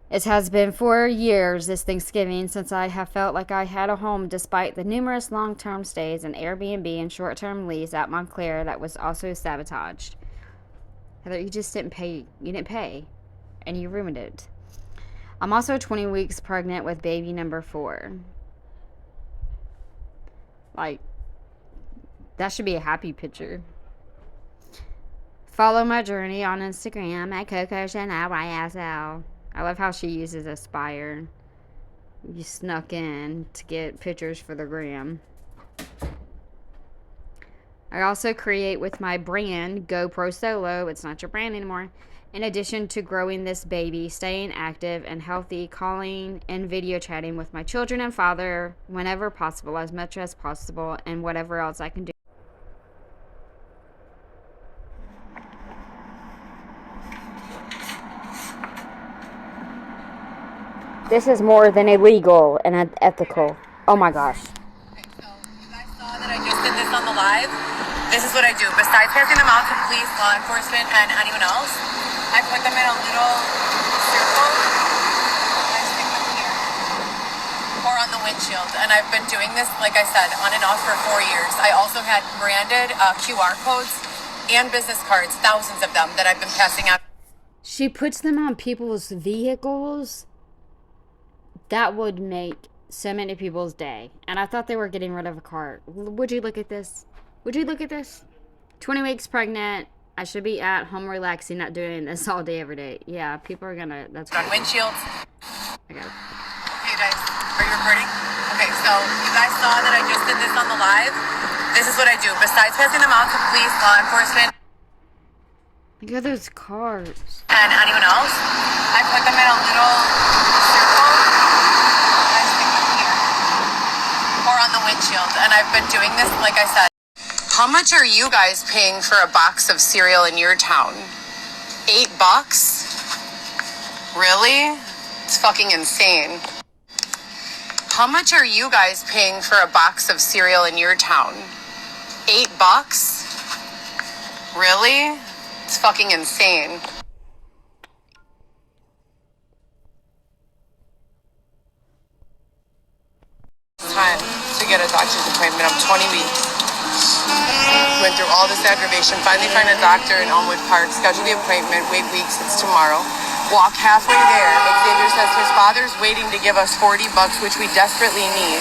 It has been 4 years this Thanksgiving since I have felt like I had a home despite the numerous long-term stays in Airbnb and short-term lease at Montclair that was also sabotaged. Heather, you just didn't pay. You didn't pay. And you ruined it. I'm also 20 weeks pregnant with baby number 4. Like, that should be a happy picture. Follow my journey on Instagram at CocoChanelYSL. I love how she uses Aspire. You snuck in to get pictures for the gram. I also create with my brand, GoPro Solo. It's not your brand anymore. In addition to growing this baby, staying active and healthy, calling and video chatting with my children and father whenever possible, as much as possible, and whatever else I can do. This is more than illegal and unethical. Oh my gosh. Okay, so you guys saw that I just did this on the live. This is what I do. Besides passing them out to police, law enforcement, and anyone else, I put them in a little circle and stick them here or on the windshield. And I've been doing this, like I said, on and off for 4 years. I also had branded QR codes and business cards, thousands of them, that I've been passing out. She puts them on people's vehicles. That would make so many people's day. And I thought they were getting rid of a car. Would you look at this? Would you look at this? 20 weeks pregnant. I should be at home relaxing, not doing this all day, every day. Yeah, people are gonna, that's On crazy. windshields. I got it. Hey guys, are you recording? Okay, so you guys saw that I just did this on the live. This is what I do. Besides passing them out to police, law enforcement, Look at those cars. and anyone else, I put them in a little circle and stick them here or on the windshield. And I've been doing this, like I said. How much are you guys paying for a box of cereal in your town? $8? Really? It's fucking insane. How much are you guys paying for a box of cereal in your town? $8? Really? It's fucking insane. Time to get a doctor's appointment. I'm 20 weeks. Went through all this aggravation. Finally find a doctor in Elmwood Park. Schedule the appointment. Wait weeks. It's tomorrow. Walk halfway there. Xavier says his father's waiting to give us $40, which we desperately need.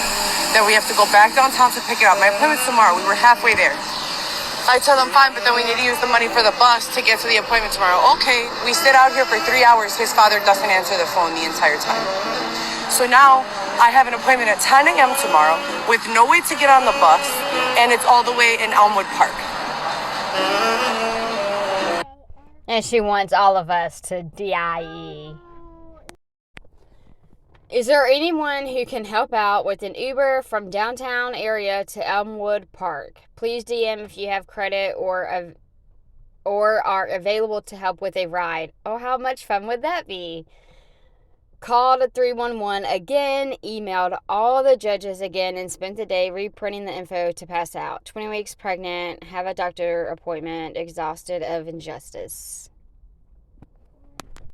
Then we have to go back downtown to pick it up. My appointment's tomorrow. We were halfway there. I tell them fine, but then we need to use the money for the bus to get to the appointment tomorrow. Okay, we sit out here for 3 hours. His father doesn't answer the phone the entire time. So now I have an appointment at 10 a.m. tomorrow with no way to get on the bus, and it's all the way in Elmwood Park. And she wants all of us to die. Is there anyone who can help out with an Uber from downtown area to Elmwood Park? Please DM if you have credit or are available to help with a ride. Oh, how much fun would that be? called a 311 again, emailed all the judges again, and spent the day reprinting the info to pass out. 20 weeks pregnant, have a doctor appointment, exhausted of injustice.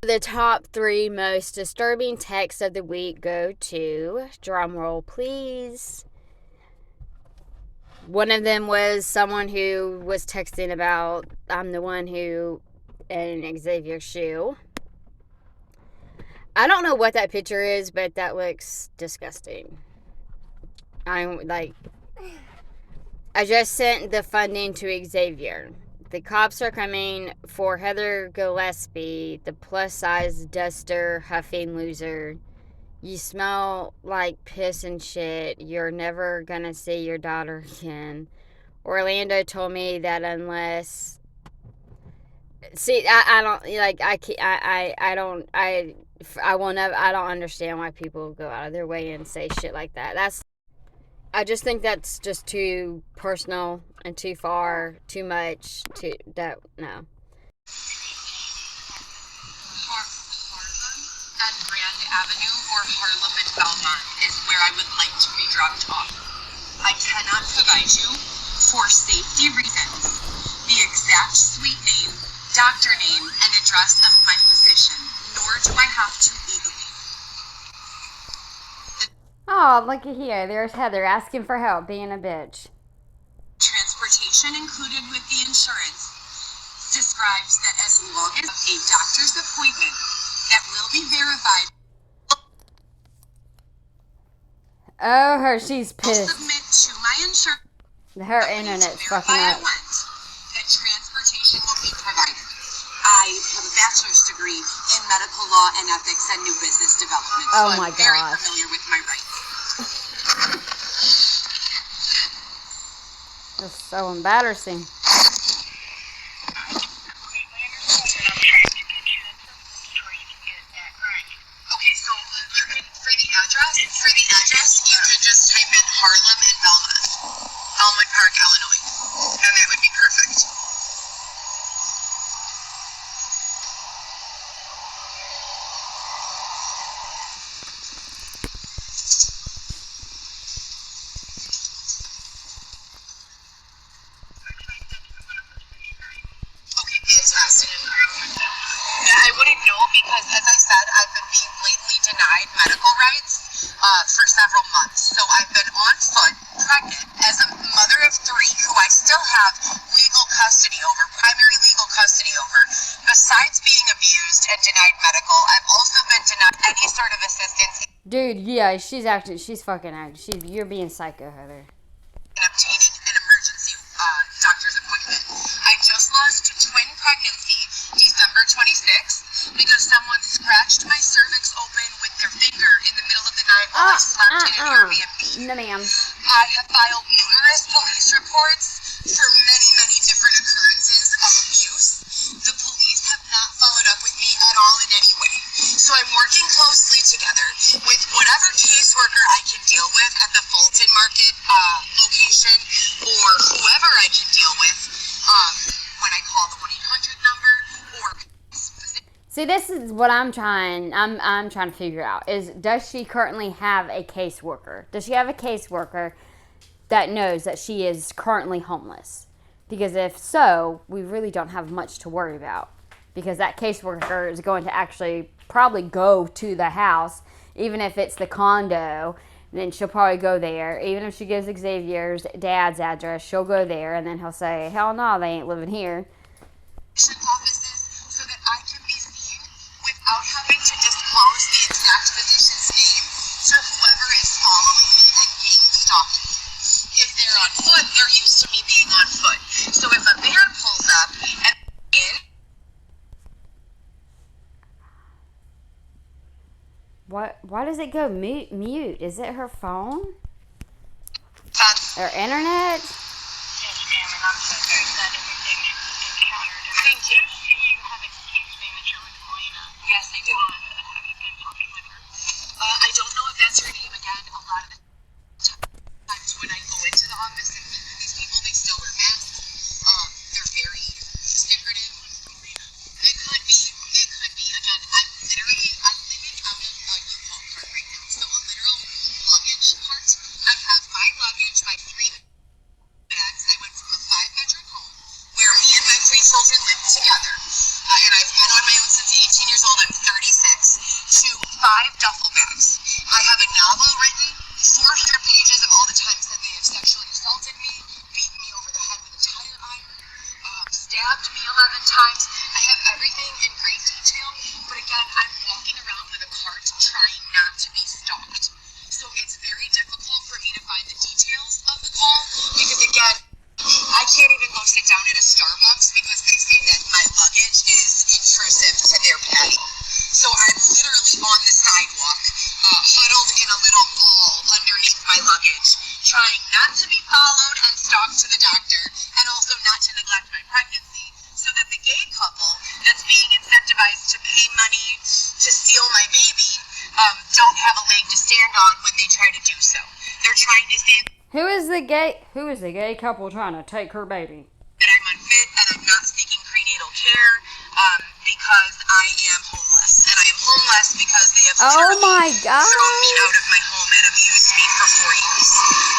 The top 3 most disturbing texts of the week go to, drumroll please. One of them was someone who was texting about, I'm the one who, in Xavier's shoe. I don't know what that picture is, but that looks disgusting. I just sent the funding to Xavier. The cops are coming for Heather Gillespie, the plus-size duster huffing loser. You smell like piss and shit. You're never gonna see your daughter again. Orlando told me that unless... See, I don't understand why people go out of their way and say shit like that. I just think that's just too personal and too far, too much, no. Harlem and Grand Avenue or Harlem and Belmont is where I would like to be dropped off. I cannot provide you, for safety reasons, the exact suite name, doctor name, and address of my physician, nor do I have to legally. Oh, looky here. There's Heather asking for help, being a bitch. Transportation included with the insurance describes that as long as a doctor's appointment that will be verified. Oh, she's I'll pissed. submit to my insurance. Her internet's fucking up. That transportation will be provided. I have a bachelor's degree in medical law and ethics and new business development, so I'm very familiar with my rights. That's so embarrassing. For the address, you can just type in Harlem and Elmwood Park, Illinois, and that would be perfect. Okay, fantastic. I wouldn't know because, as I said, I've been being blatantly denied medical rights for several months. So I've been on foot, pregnant, as a mother of 3 who I still have legal custody over, primary legal custody over. Besides being abused and denied medical, I've also been denied any sort of assistance. Dude, yeah, she's fucking acting. You're being psycho, Heather. In obtaining an emergency doctor's appointment. I just lost twin pregnancy December 26th because someone scratched my cervix open with their finger in the middle of the night while I slept in an Airbnb. No, ma'am. I have filed numerous police reports for many, many different occurrences of abuse. The police have not followed up with me at all in any way. So I'm working closely together with whatever caseworker I can deal with at the Fulton Market location or whoever I can deal with when I call the 1-800 number or... See, this is what I'm trying to figure out. Does she currently have a caseworker? Does she have a caseworker that knows that she is currently homeless? Because if so, we really don't have much to worry about. Because that caseworker is going to actually probably go to the house, even if it's the condo, then she'll probably go there. Even if she gives Xavier's dad's address, she'll go there, and then he'll say, hell no, they ain't living here. Offices so that I can be seen without having to disclose the exact physician's name to whoever is following me and being stalking me. If they're on foot, they're used to me being on foot. So if a van pulls up and in... Why does it go mute? Is it her phone? Or internet? Yes, ma'am, and I'm so sorry that everything you encountered. Thank you. Do you have a case manager with Elena? Yes, I do. Have you been talking with her? I don't know if that's her name again. A lot of the times when I go into the office and meet with these people, they still wear masks. They're very secretive. It could be. Again, I'm living out of a children live together, and I've been on my own since 18 years old. I'm 36, to 5 duffel bags. I have a novel written, 400 pages of all the times that they have sexually assaulted me, beaten me over the head with a tire iron, stabbed me 11 times. I have everything in great detail, but again, I'm walking around with a cart trying not to be stalked. So it's very difficult for me to find the details of the call, because again, I can't even go sit down at a Starbucks because they say that my luggage is intrusive to their patio. So I'm literally on the sidewalk, huddled in a little ball underneath my luggage, trying not to be followed and stalked to the doctor, and also not to neglect my pregnancy, so that the gay couple that's being incentivized to pay money to steal my baby don't have a leg to stand on when they try to do so. They're trying to say Who is the gay couple trying to take her baby? that I'm unfit and I'm not seeking prenatal care because I am homeless. And I am homeless because they have literally thrown me out of my home and abused me for 4 years.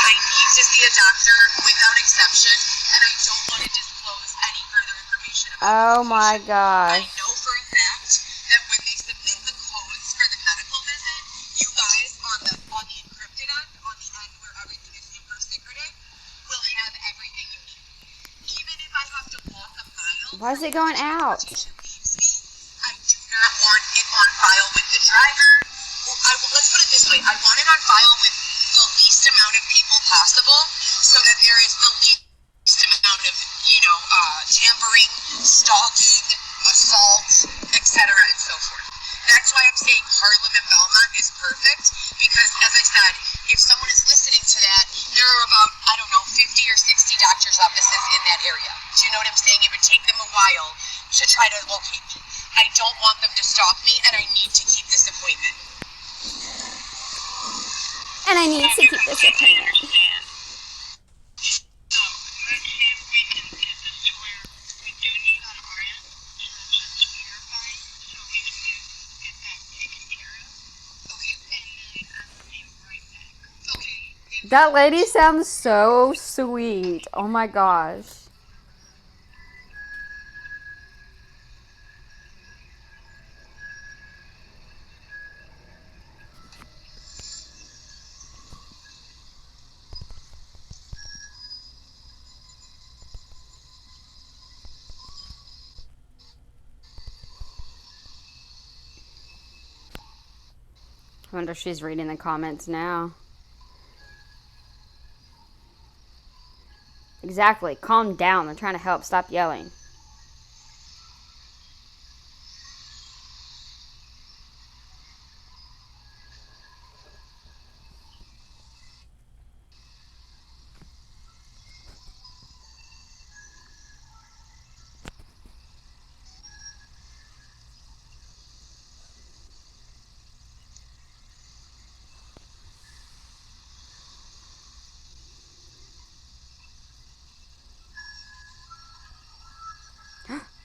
I need to see a doctor without exception, and I don't want to disclose any further information about Oh my gosh. I know for a fact that when they submit the codes for the medical visit, you guys on the encrypted end, on the end where everything is super secretive, will have everything you need. Even if I have to walk a mile. Why is it going out? I do not want it on file with the driver. Let's put it this way. I want it on file with the least amount of people possible, so that there is the least amount of, tampering, stalking, assault, etc., and so forth. That's why I'm saying Harlem and Belmont is perfect, because, as I said, if someone is listening to that, there are about, 50 or 60 doctor's offices in that area. Do you know what I'm saying? It would take them a while to try to locate me. I don't want them to stalk me, and I need to keep this appointment. And I need to keep this appointment. So, let's see if we can get this to where we do need on our end to just verify so we can get that taken care of. Okay, and then I'll be right back. Okay. That lady sounds so sweet. Oh my gosh. I wonder if she's reading the comments now. Exactly. Calm down. They're trying to help. Stop yelling.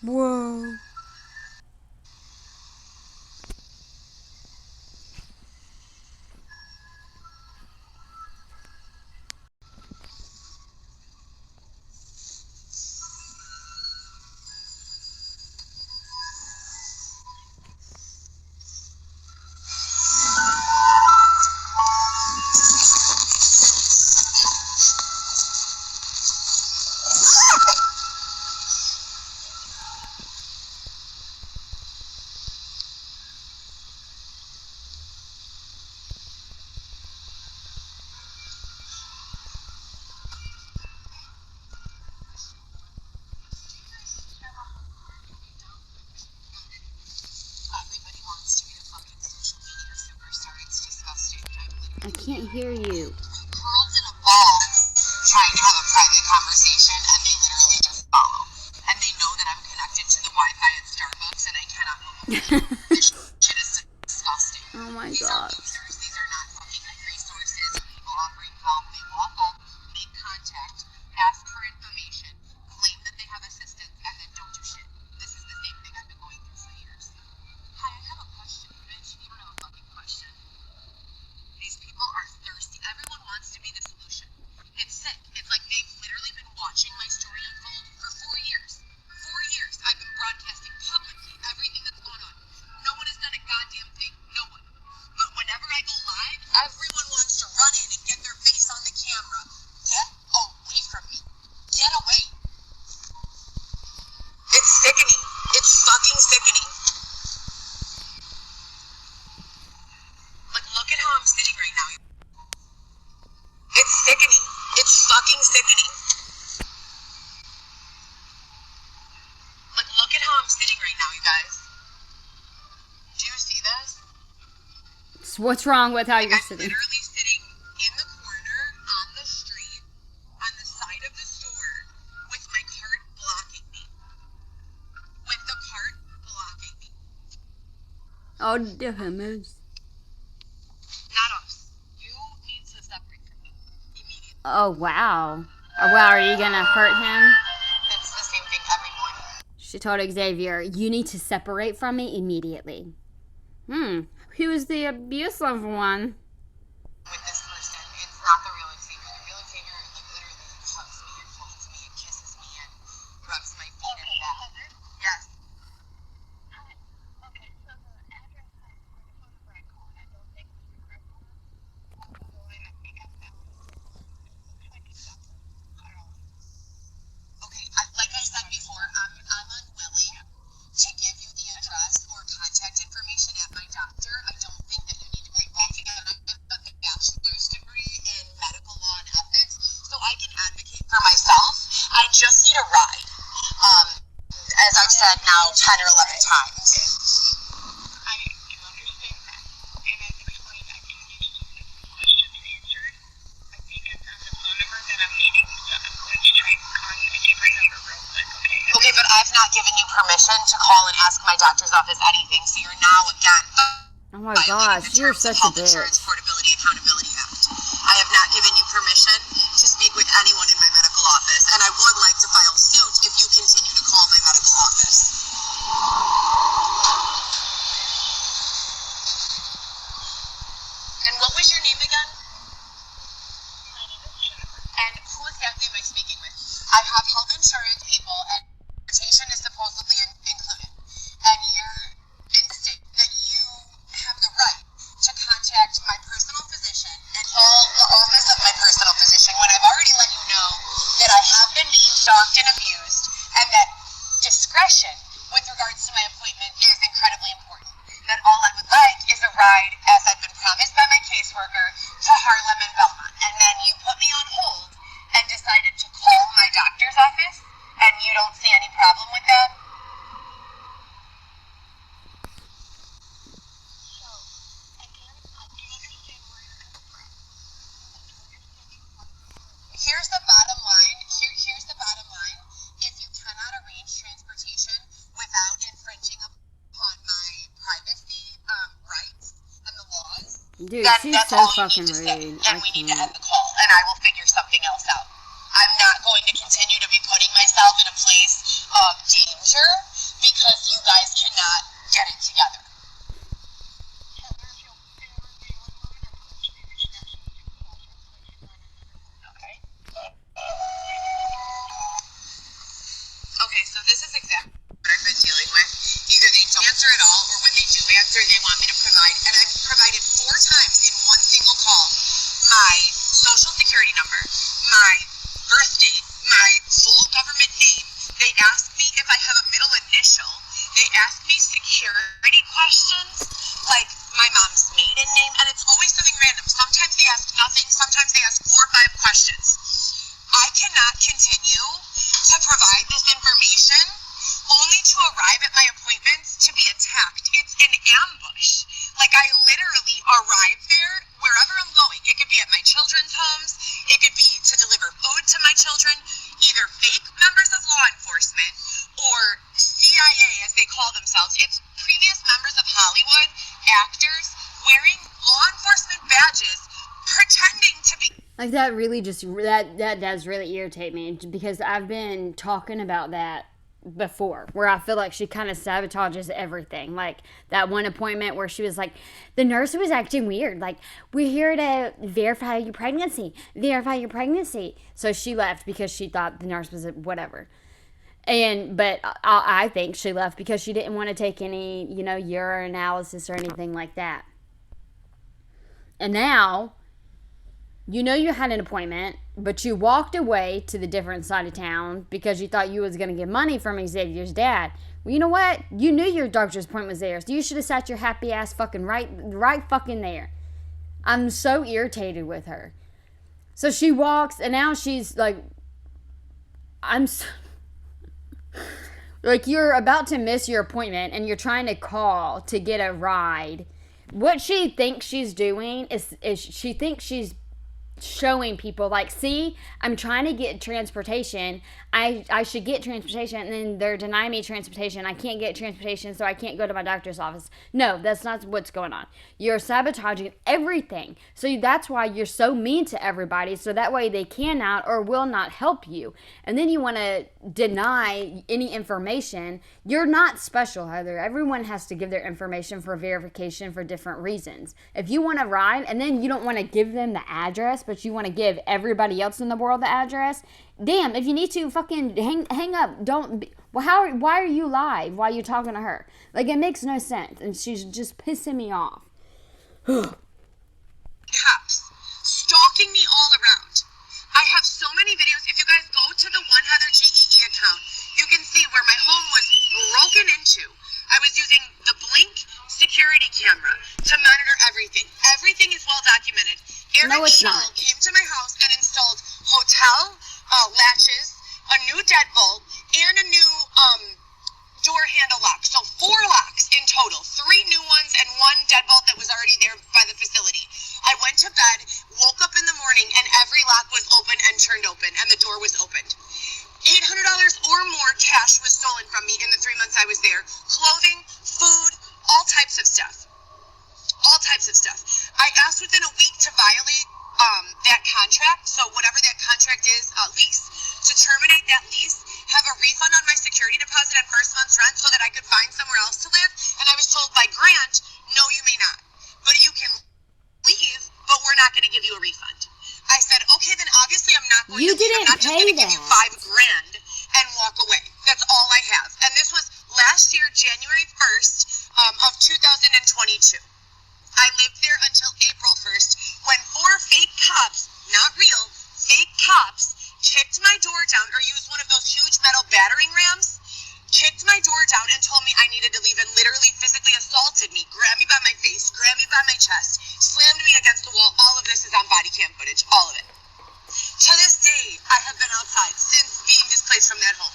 Whoa. Everybody wants to be a fucking social media superstar. It's disgusting. I can't hear you. Curled in a ball trying to have a private conversation, and they literally just follow. And they know that I'm connected to the Wi-Fi at Starbucks, and I cannot move. This shit is disgusting. Oh my These are god. losers. These are not fucking resources. People offering help. They walk up, make contact, ask for information, claim that they have assistance, and then don't do shit. This is the same thing I've been going through for years. Hi, I have a question, bitch. You don't have a fucking question. These people are thirsty. Everyone wants to be the solution. It's sick. It's like they've literally been watching my story unfold for 4 years. 4 years. sickening. Like, look at how I'm sitting right now. It's sickening. It's fucking sickening. Like, look at how I'm sitting right now, you guys. Do you see this? So what's wrong with how you're I'm sitting? literally sitting in the corner on the street on the side of the store with my cart blocking me. With the cart blocking me. Oh, damage. Not us. You need to separate from me immediately. Oh, wow. Oh, wow, are you gonna hurt him? It's the same thing every morning. She told Xavier, you need to separate from me immediately. Who is the abusive one? With this person, it's not the real Xavier. The real Xavier, like, literally hugs me and holds me and kisses me and rubs my feet in the back. Yes. Okay, so the address has the phone number I called. I don't think it's the correct one. So I think I found it. Looks like it's up. I don't know. Okay, like I said before, I'm unwilling to give you the address or contact information at my doctor. I don't think that you need to be walking on. I have a bachelor's degree in medical law and ethics, so I can advocate for myself. I just need a ride. As I've said now 10 or 11 times. I do understand that. And as explained, I do need to get some questions answered. I think I found the phone number that I'm needing, so I'm going to try calling a different number real quick, okay? Okay, but I've not given you permission to call and ask my doctor's office anything, so you're now again Oh my violating gosh, the you're terms of such a Health Insurance bitch. Portability Accountability Act. I have not given you permission to speak with anyone in my medical office, and I would like to file suit if you continue to call my medical office. And what was your name again? My name is Jennifer. And who exactly am I speaking with? I have health insurance people, and transportation is supposedly included. And you're insisting that you have the right to contact my personal physician and call the office of my personal physician when I've already let you know that I have been being stalked and abused, and that discretion with regards to my appointment is incredibly important. That all I would like is a ride, as I've been promised by my caseworker, to Harlem and Belmont. And then you put me on hold and decided to call my doctor's office, and you don't see any problem with that? So, again, I do understand where you're coming from. I do understand you want to be Here's the bottom line. Here's the bottom line. If you cannot arrange transportation without infringing upon my privacy rights and the laws, Dude, then she's that's so all you fucking need to say, rude. and I we need to can't. end the call, and I will figure something else out. I'm not going to continue to be putting myself in a place of danger because you guys cannot get it together. Heather, if you'll bear with me one moment, I'm going to be reaching out to the supervisor. Okay. Okay, so this is exactly what I've been dealing with. Either they don't answer at all, or when they do answer, they want me to provide. And I've provided 4 times in one single call my social security number, my birth date, my full government name. They ask me if I have a middle initial. They ask me security questions, like my mom's maiden name, and it's always something random. Sometimes they ask nothing, sometimes they ask 4 or 5 questions. I cannot continue to provide this information only to arrive at my appointments to be attacked. It's an ambush. Like, I literally arrive there wherever I'm going. It could be at my children's homes. It could be to deliver food to my children. Either fake members of law enforcement or CIA, as they call themselves. It's previous members of Hollywood, actors, wearing law enforcement badges, pretending to be... Like, that really just, that does really irritate me, because I've been talking about that before, where I feel like she kind of sabotages everything. Like, that one appointment where she was like, the nurse was acting weird. Like, we're here to verify your pregnancy. So she left because she thought the nurse was whatever. But I think she left because she didn't want to take any, urinalysis or anything like that. And now, you had an appointment. but you walked away to the different side of town because you thought you was going to get money from Xavier's dad. Well, you know what? You knew your doctor's appointment was there, so you should have sat your happy ass fucking right fucking there. I'm so irritated with her. So she walks, and now she's like, like, you're about to miss your appointment, and you're trying to call to get a ride. What she thinks she's doing is she thinks she's showing people, like, see, I'm trying to get transportation. I should get transportation, and then they're denying me transportation. I can't get transportation, so I can't go to my doctor's office. No, that's not what's going on. You're sabotaging everything. So that's why you're so mean to everybody, so that way they cannot or will not help you. And then you want to deny any information. You're not special, Heather. Everyone has to give their information for verification for different reasons. If you want to ride, and then you don't want to give them the address, but you want to give everybody else in the world the address, damn, if you need to, fucking hang up. Why are you live while you're talking to her? Like, it makes no sense, and she's just pissing me off. Cops stalking me all around. I have so many videos. If you guys go to the One Heather GEE account, you can see where my home was broken into. I was using the Blink security camera to monitor everything. Everything is well documented. No, Eric it's Shaw not. came to my house and installed hotel latches, a new deadbolt, and a new door handle lock. So 4 locks in total. 3 new ones and 1 deadbolt that was already there by the facility. I went to bed, woke up in the morning, and every lock was open and turned open, and the door was opened. $800 or more cash was stolen from me in the 3 months I was there. Clothing, food, all types of stuff. All types of stuff. I asked within a week to violate that contract, so whatever that contract is, lease, to terminate that lease, have a refund on my security deposit and first month's rent so that I could find somewhere else to live, and I was told by Grant, no, you may not. But you can leave, but we're not going to give you a refund. I said, okay, then obviously I'm not going You to leave. didn't I'm not just pay going to give you that. $5,000 and walk away. That's all I have. And this was last year, January 1st of 2022. I lived there until April 1st when 4 fake cops, not real, fake cops, kicked my door down or used one of those huge metal battering rams, kicked my door down and told me I needed to leave and literally physically assaulted me, grabbed me by my face, grabbed me by my chest, slammed me against the wall. All of this is on body cam footage, all of it. To this day, I have been outside since being displaced from that home.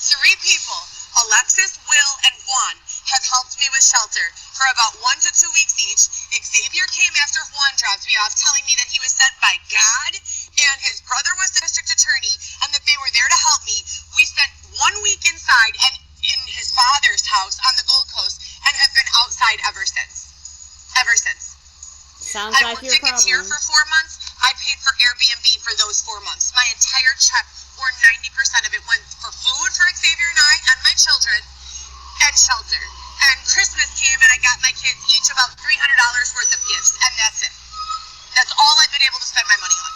3 people, Alexis, Will, and Juan, have helped me with shelter for about 1 to 2 weeks each. Xavier came after Juan dropped me off, telling me that he was sent by God and his brother was the district attorney and that they were there to help me. We spent 1 week inside and in his father's house on the Gold Coast and have been outside ever since. Ever since. Sounds I like worked your at Gatier problem. for 4 months. I paid for Airbnb for those 4 months. My entire check, or 90% of it, went for food for Xavier and I and my children and shelter. And Christmas came and I got my kids each about $300 worth of gifts, and that's it. That's all I've been able to spend my money on.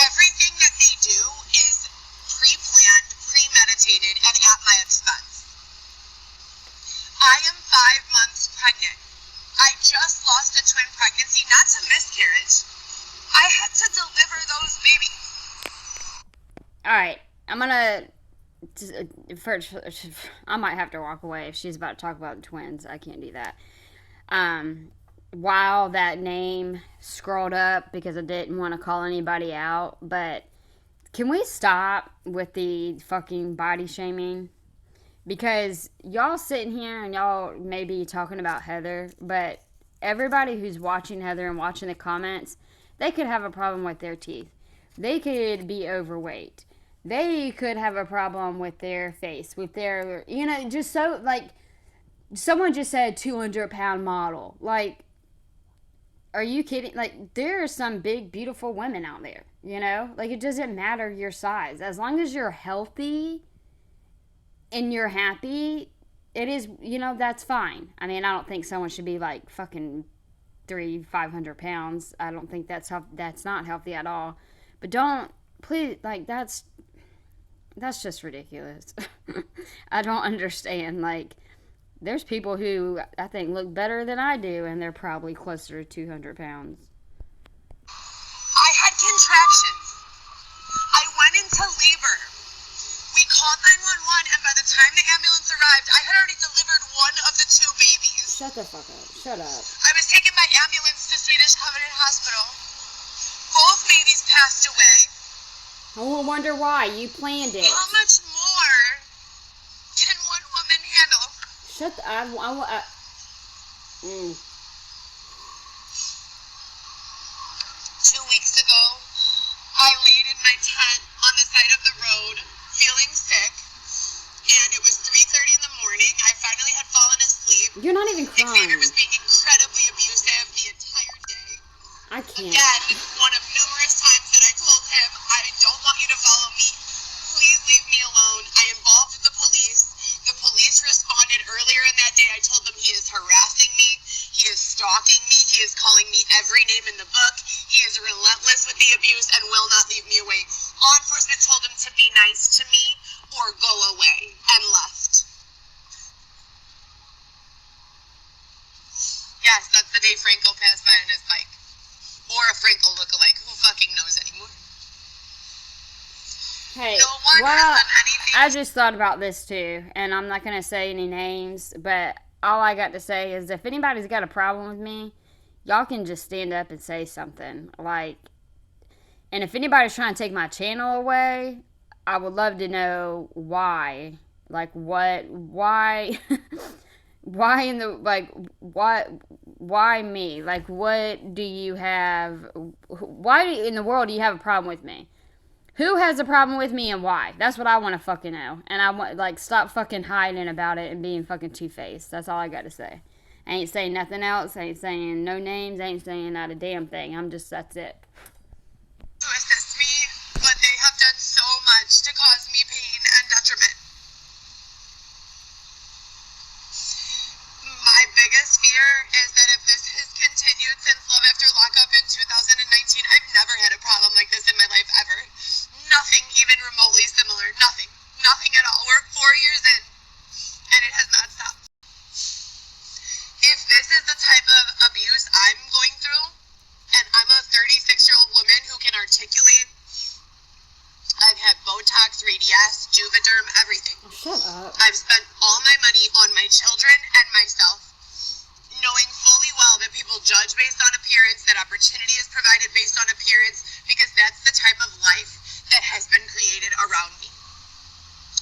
Everything that they do is pre-planned, premeditated, and at my expense. I am 5 months pregnant. I just lost a twin pregnancy, not to miscarriage. I had to deliver those babies. All right, I'm gonna. First, I might have to walk away if she's about to talk about twins. I can't do that. While that name scrolled up because I didn't want to call anybody out, but can we stop with the fucking body shaming? Because y'all sitting here and y'all may be talking about Heather, but everybody who's watching Heather and watching the comments, they could have a problem with their teeth. They could be overweight. They could have a problem with their face, with their, just so, like, someone just said 200-pound model. Like, are you kidding? Like, there are some big, beautiful women out there, Like, it doesn't matter your size. As long as you're healthy and you're happy, it is, that's fine. I mean, I don't think someone should be, like, fucking 500 pounds. I don't think that's not healthy at all. But don't, please, like, that's just ridiculous. I don't understand. Like, there's people who I think look better than I do, and they're probably closer to 200 pounds. I had contractions. arrived. I had already delivered one of the two babies. Shut the fuck up. Shut up. I was taken by ambulance to Swedish Covenant Hospital. Both babies passed away. I won't wonder why. You planned it. How much more can one woman handle? Shut the... Mm. 2 weeks ago, I laid in my tent on the side of the road, feeling sick, and it was 3:30 in the morning. I finally had fallen asleep. You're not even Xavier crying. was being incredibly abusive the entire day. I can't. Again, one of numerous times that I told him, I don't want you to follow me. Please leave me alone. I involved the police. The police responded earlier in that day. I told them he is harassing me. He is stalking me. He is calling me every name in the book. He is relentless with the abuse and will not leave me away. Law enforcement told him to be nice to me or go away, and left. Yes, that's the day Franco passed by on his bike. Or a Franco lookalike. Who fucking knows anymore? Hey, No one well, has done anything. I just thought about this too, and I'm not going to say any names, but all I got to say is if anybody's got a problem with me, y'all can just stand up and say something. Like, and if anybody's trying to take my channel away, I would love to know why. Like, why, why in the, like, why me? Like, what do you have, why in the world do you have a problem with me? Who has a problem with me and why? That's what I want to fucking know. And I want, like, stop fucking hiding about it and being fucking two-faced. That's all I got to say. I ain't saying nothing else. I ain't saying no names. I ain't saying not a damn thing. That's it. To assist me, but they have done so much to cause me pain and detriment. My biggest fear is that if this has continued since Love After Lockup in 2019, I've never had a problem like this in my life ever. Nothing even remotely similar. Nothing. Nothing at all. We're 4 years in, and it has not stopped. If this is the type of abuse I'm going through, and I'm a 36-year-old woman who can articulate, I've had Botox, Radiesse, Juvederm, everything. Oh, shut up. I've spent all my money on my children and myself, knowing fully well that people judge based on appearance, that opportunity is provided based on appearance, because that's the type of life that has been created around me.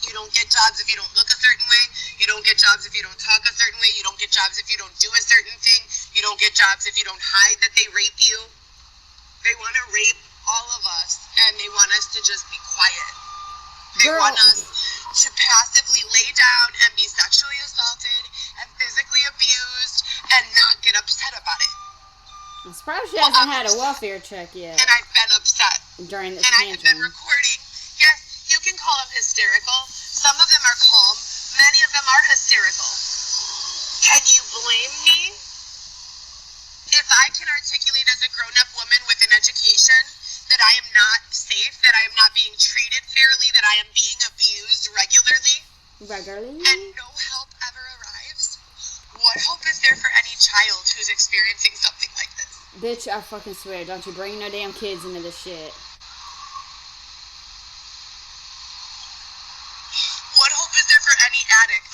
You don't get jobs if you don't look a certain way. You don't get jobs if you don't talk a certain way. You don't get jobs if you don't do a certain thing. You don't get jobs if you don't hide that they rape you. They want to rape all of us, and they want us to just be quiet. They Girl. want us to passively lay down and be sexually assaulted and physically abused and not get upset about it. I'm surprised she hasn't had a welfare check yet And I've been upset. during this And I have been tantrum. recording. Yes, you can call them hysterical. Some of them are calm. Many of them are hysterical. Can you blame me? If I can articulate as a grown-up woman with an education that I am not safe, that I am not being treated fairly, that I am being abused regularly, and no help ever arrives, what hope is there for any child who's experiencing something like this? Bitch, I fucking swear, don't you bring no damn kids into this shit. What hope is there for any addict?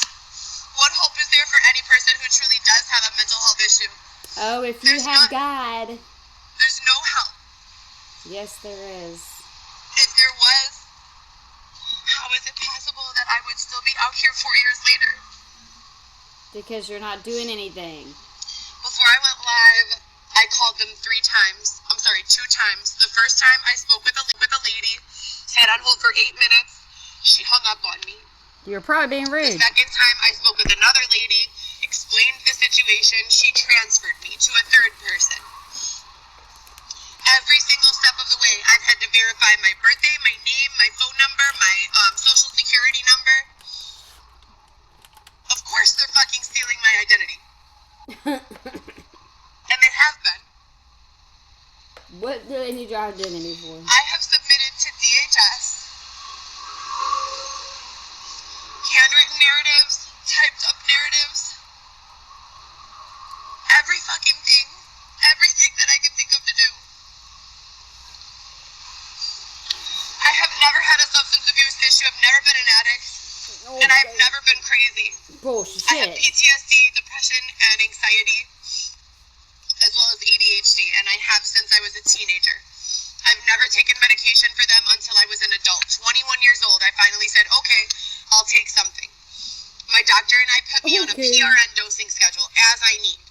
What hope is there for any person who truly does have a mental health issue? Oh, if you There's have not- God. There's no help. Yes, there is. If there was, how is it possible that I would still be out here 4 years later? Because you're not doing anything. Before I went live, I called them 2 times. The first time I spoke with a lady, sat on hold for 8 minutes. She hung up on me. You're probably being The rude. second time I spoke with another lady, explained the situation. She transferred me to a third person. Every single step of the way, I've had to verify my birthday, my name, my phone number, my social security number. Of course they're fucking stealing my identity. And they have been. What do they need your identity for? I have submitted to DHS handwritten narratives, typed up narratives, every fucking thing, everything that I can think of to do. I have never had a substance abuse issue. I've never been an addict. And I've never been crazy. Bullshit. I have PTSD, depression, and anxiety, as well as ADHD, and I have since I was a teenager. I've never taken medication for them until I was an adult. 21 years old, I finally said, okay, I'll take something. My doctor and I put me on a PRN dosing schedule as I need.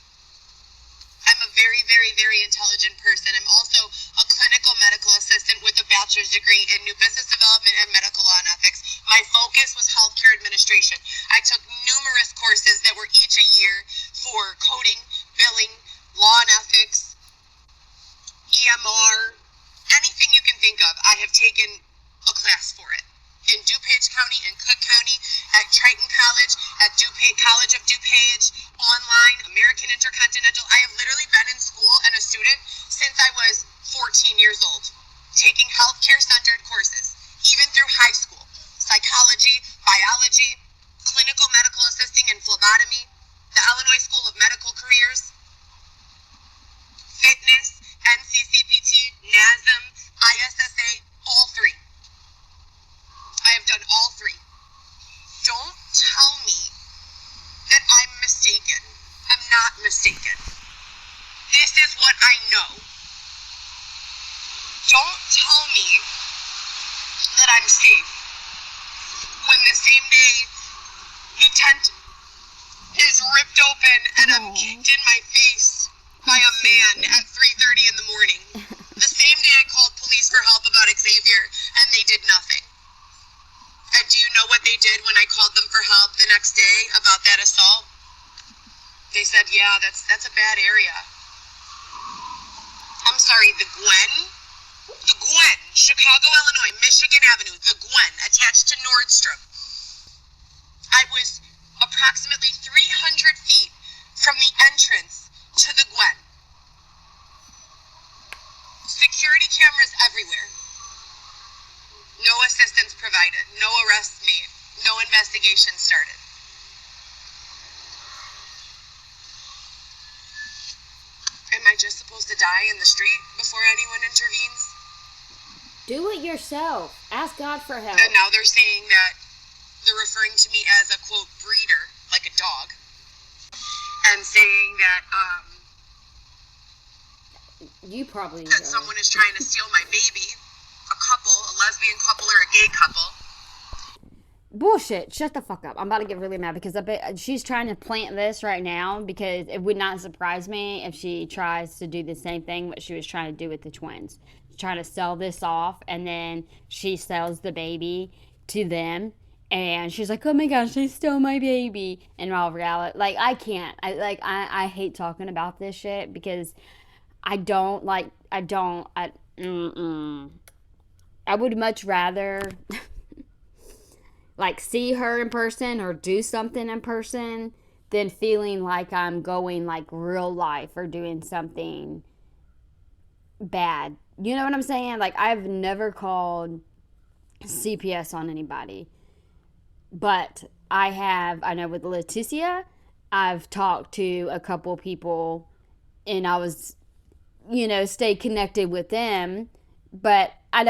I'm a very, very, very intelligent person. I'm also a clinical medical assistant with a bachelor's degree in new business development and medical law and ethics. My focus was healthcare administration. I took numerous courses that were each a year for coding, billing, law and ethics, EMR, anything you can think of. I have taken a class for it. In DuPage County and Cook County, at Triton College, at DuPage College of DuPage, online, American Intercontinental. I have literally been in school and a student since I was 14 years old, taking healthcare-centered courses, even through high school. Psychology, biology, clinical medical assisting and phlebotomy, the Illinois School of Medical Careers, fitness, NCCPT, NASM, ISSA, all three. I have done all three. Don't tell me that I'm mistaken. I'm not mistaken. This is what I know. Don't tell me that I'm safe when the same day the tent is ripped open and I'm kicked in my face by a man at 3:30 in the morning. The same day I called police for help about Xavier and they did nothing. And do you know what they did when I called them for help the next day about that assault? They said, yeah, that's a bad area. I'm sorry, the Gwen, Chicago, Illinois, Michigan Avenue, the Gwen, attached to Nordstrom. I was approximately 300 feet from the entrance to the Gwen. Security cameras everywhere. No assistance provided, no arrests made, no investigation started. Am I just supposed to die in the street before anyone intervenes? Do it yourself. Ask God for help. And now they're saying that they're referring to me as a, quote, breeder, like a dog, and saying that, You probably that someone is trying to steal my baby. A couple, a lesbian couple or a gay couple. Bullshit. Shut the fuck up. I'm about to get really mad because I bet she's trying to plant this right now, because it would not surprise me if she tries to do the same thing what she was trying to do with the twins. Trying to sell this off, and then she sells the baby to them, and she's like, oh my gosh, they stole my baby. And in all reality, like, I can't. I hate talking about this shit because I would much rather like see her in person or do something in person than feeling like I'm going like real life or doing something bad. You know what I'm saying? Like, I've never called CPS on anybody, but I know with Leticia, I've talked to a couple people and I was, stay connected with them, but I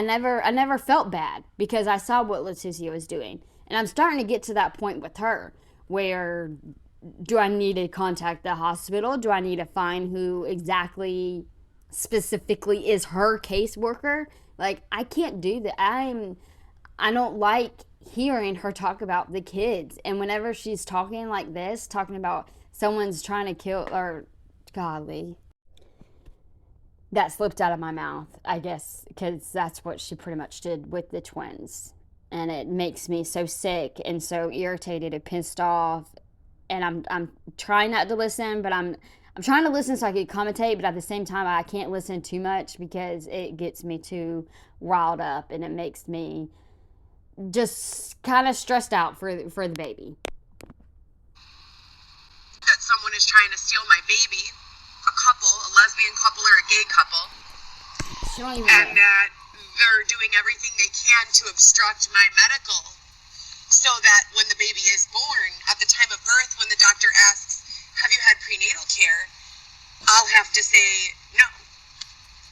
never felt bad because I saw what Leticia was doing. And I'm starting to get to that point with her where, do I need to contact the hospital? Do I need to find who exactly specifically is her caseworker? Like, I can't do that. I don't like hearing her talk about the kids. And whenever she's talking like this, talking about someone's trying to kill, or godly, that slipped out of my mouth, I guess, because that's what she pretty much did with the twins. And it makes me so sick and so irritated and pissed off. And I'm trying not to listen, but I'm trying to listen so I can commentate, but at the same time, I can't listen too much because it gets me too riled up and it makes me just kind of stressed out for the baby. That someone is trying to steal my baby, a couple, a lesbian couple or a gay couple, and that they're doing everything they can to obstruct my medical so that when the baby is born, at the time of birth, when the doctor asks, have you had prenatal care, I'll have to say no.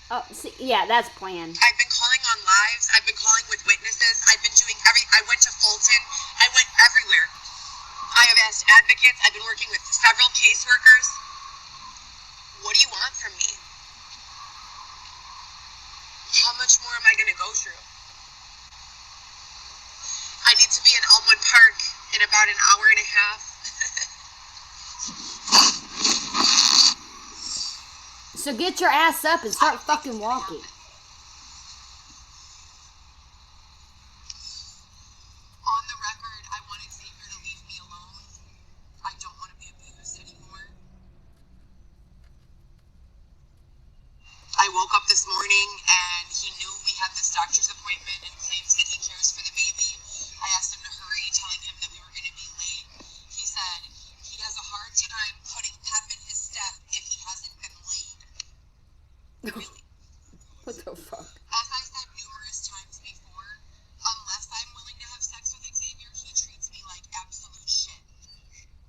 Oh, see, yeah, that's planned. I've been calling on lives. I've been calling with witnesses. I've been doing I went to Fulton. I went everywhere. as advocates. I've been working with several caseworkers. What do you want from me? How much more am I going to go through? I need to be in Elmwood Park in about an hour and a half. So get your ass up and start fucking walking. On the record, I want Xavier to leave me alone. I don't want to be abused anymore. I woke up this morning and he knew we had this doctor's appointment and claims that he cares for the baby. I asked him to hurry, telling him that we were going to be late. He said he has a hard time putting pep in his step if he hasn't been laid. Really? What the fuck? As I said numerous times before, unless I'm willing to have sex with Xavier, he treats me like absolute shit.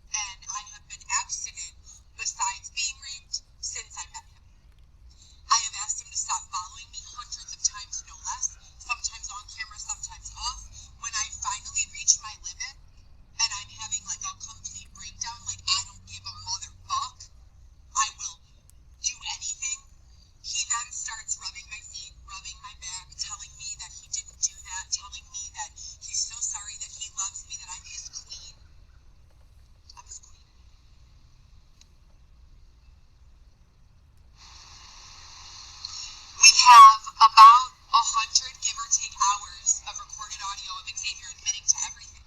And I have been abstinent, besides being raped, since I met him. I have asked him to stop following me hundreds of times, no less, sometimes on camera, sometimes off. When I finally reach my limit, and I'm having like a complete breakdown, like I don't give a motherfuck, I will do anything. He then starts rubbing my feet, rubbing my back, telling me that he didn't do that, telling me that he's so sorry, that he loves me, that I'm his queen. I'm his queen. We have about 100, give or take, hours of recorded audio of Xavier admitting to everything.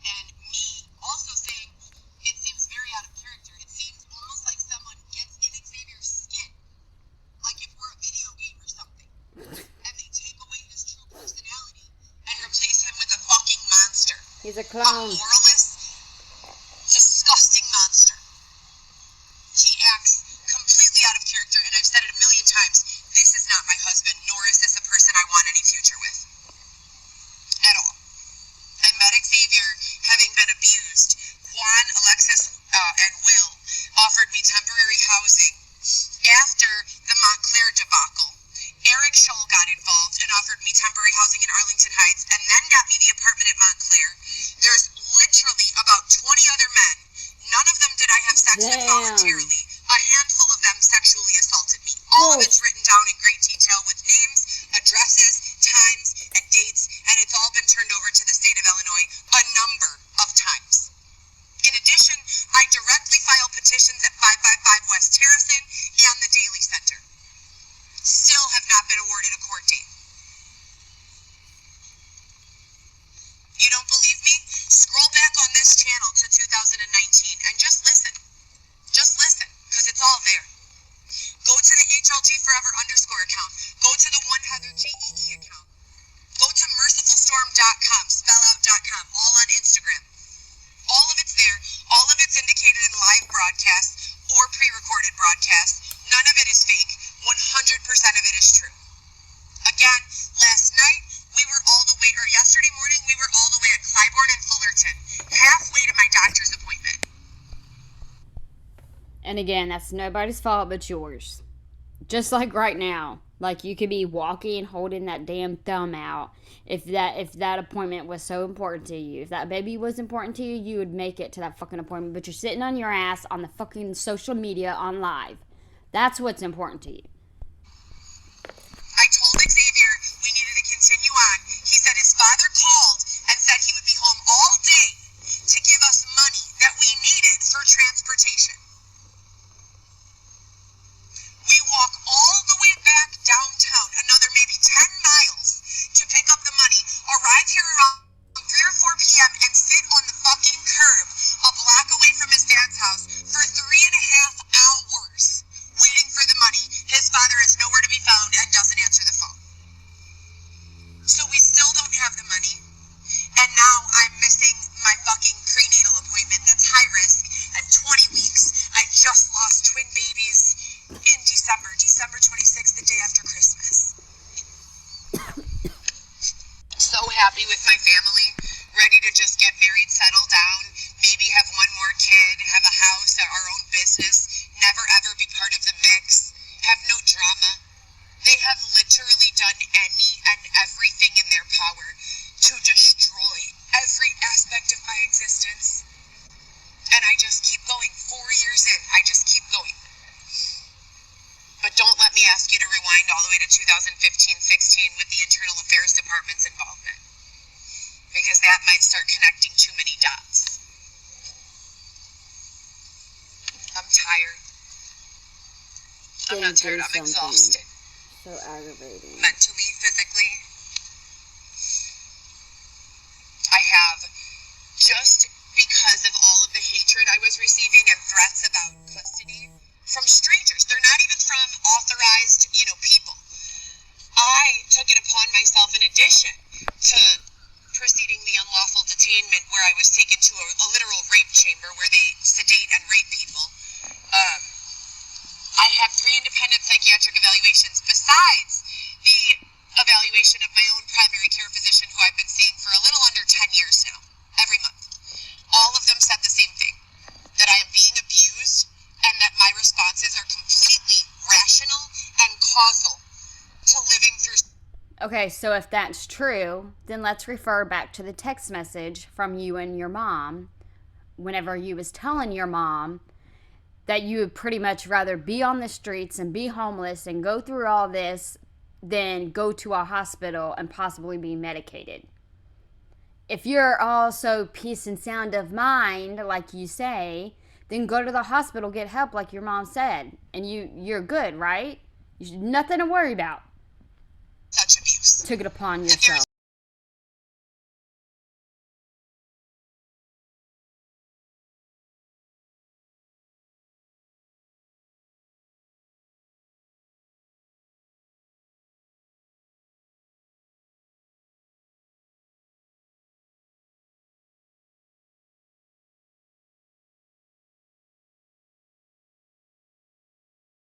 And me also saying it seems very out of character. It seems almost like someone gets in Xavier's skin, like if we're a video game or something, and they take away his true personality and replace him with a fucking monster. He's a A clown. moralist, disgusting monster. He acts completely out of character, and I've said it a million times. This is not my husband, nor is this a person I want any future with. At all. I met Xavier having been abused. Juan, Alexis, and Will offered me temporary housing. After the Montclair debacle, Eric Scholl got involved and offered me temporary housing in Arlington Heights, and then got me the apartment at Montclair. There's literally about 20 other men. None of them did I have sex with Damn. voluntarily. A handful of them sexually assaulted me. All of it's written down in great detail with names, addresses, times, and dates, and it's all been turned over to the state of Illinois a number of times. In addition, I directly file petitions at 555 West Terracin and the Daily Center. Still have not been awarded a court date. You don't believe me? Scroll back on this channel to 2019 and just listen. Just listen, because it's all there. Go to the HLG Forever _ account. Go to the One Heather GEE account. Go to mercifulstorm.com, spellout.com, all on Instagram. All of it's there. All of it's indicated in live broadcasts or pre-recorded broadcasts. None of it is fake. 100% of it is true. Again, last night, we were all the way, or yesterday morning, we were all the way at Clybourne and Fullerton, halfway to my doctor's appointment. And again, that's nobody's fault but yours. Just like right now. Like, you could be walking, holding that damn thumb out. If that appointment was so important to you. If that baby was important to you, you would make it to that fucking appointment. But you're sitting on your ass on the fucking social media on live. That's what's important to you. I told Xavier we needed to continue on. He said his father called and said he would be home all day to give us money that we needed for transportation. We walk all the way back downtown, another maybe 10 miles, to pick up the money, arrive here around 3 or 4 p.m. and sit on the fucking curb a block away from his dad's house for 3.5 hours waiting for the money. His father is nowhere to be found and doesn't answer the phone. So we still don't have the money, and now I'm missing my fucking prenatal appointment that's high risk at 20 weeks. I just lost twin babies in December 26th, the day after Christmas. So happy with my family, ready to just get married, settle down, maybe have one more kid, have a house, our own business, never ever be part of the mix, have no drama. They have literally done any and everything in their power to destroy every aspect of my existence. department's involvement. Because that might start connecting too many dots. I'm tired. I'm not tired, I'm exhausted. So aggravating. Mentally, physically. I have, just because of all of the hatred I was receiving and threats about custody from strangers. They're not even from authorized, people. I took it upon myself, in addition to preceding the unlawful detainment where I was taken to a literal rape chamber where they sedate and rape people. I had 3 independent psychiatric evaluations besides the evaluation of my own primary care physician, who I've been seeing for a little under 10 years now, every month. All of them said the same thing, that I am being abused and that my responses are completely rational and causal to living through. Okay, so if that's true, then let's refer back to the text message from you and your mom whenever you was telling your mom that you would pretty much rather be on the streets and be homeless and go through all this than go to a hospital and possibly be medicated. If you're also peace and sound of mind, like you say, then go to the hospital, get help like your mom said, and you're good, right? Nothing to worry about. Such abuse. Took it upon yourself.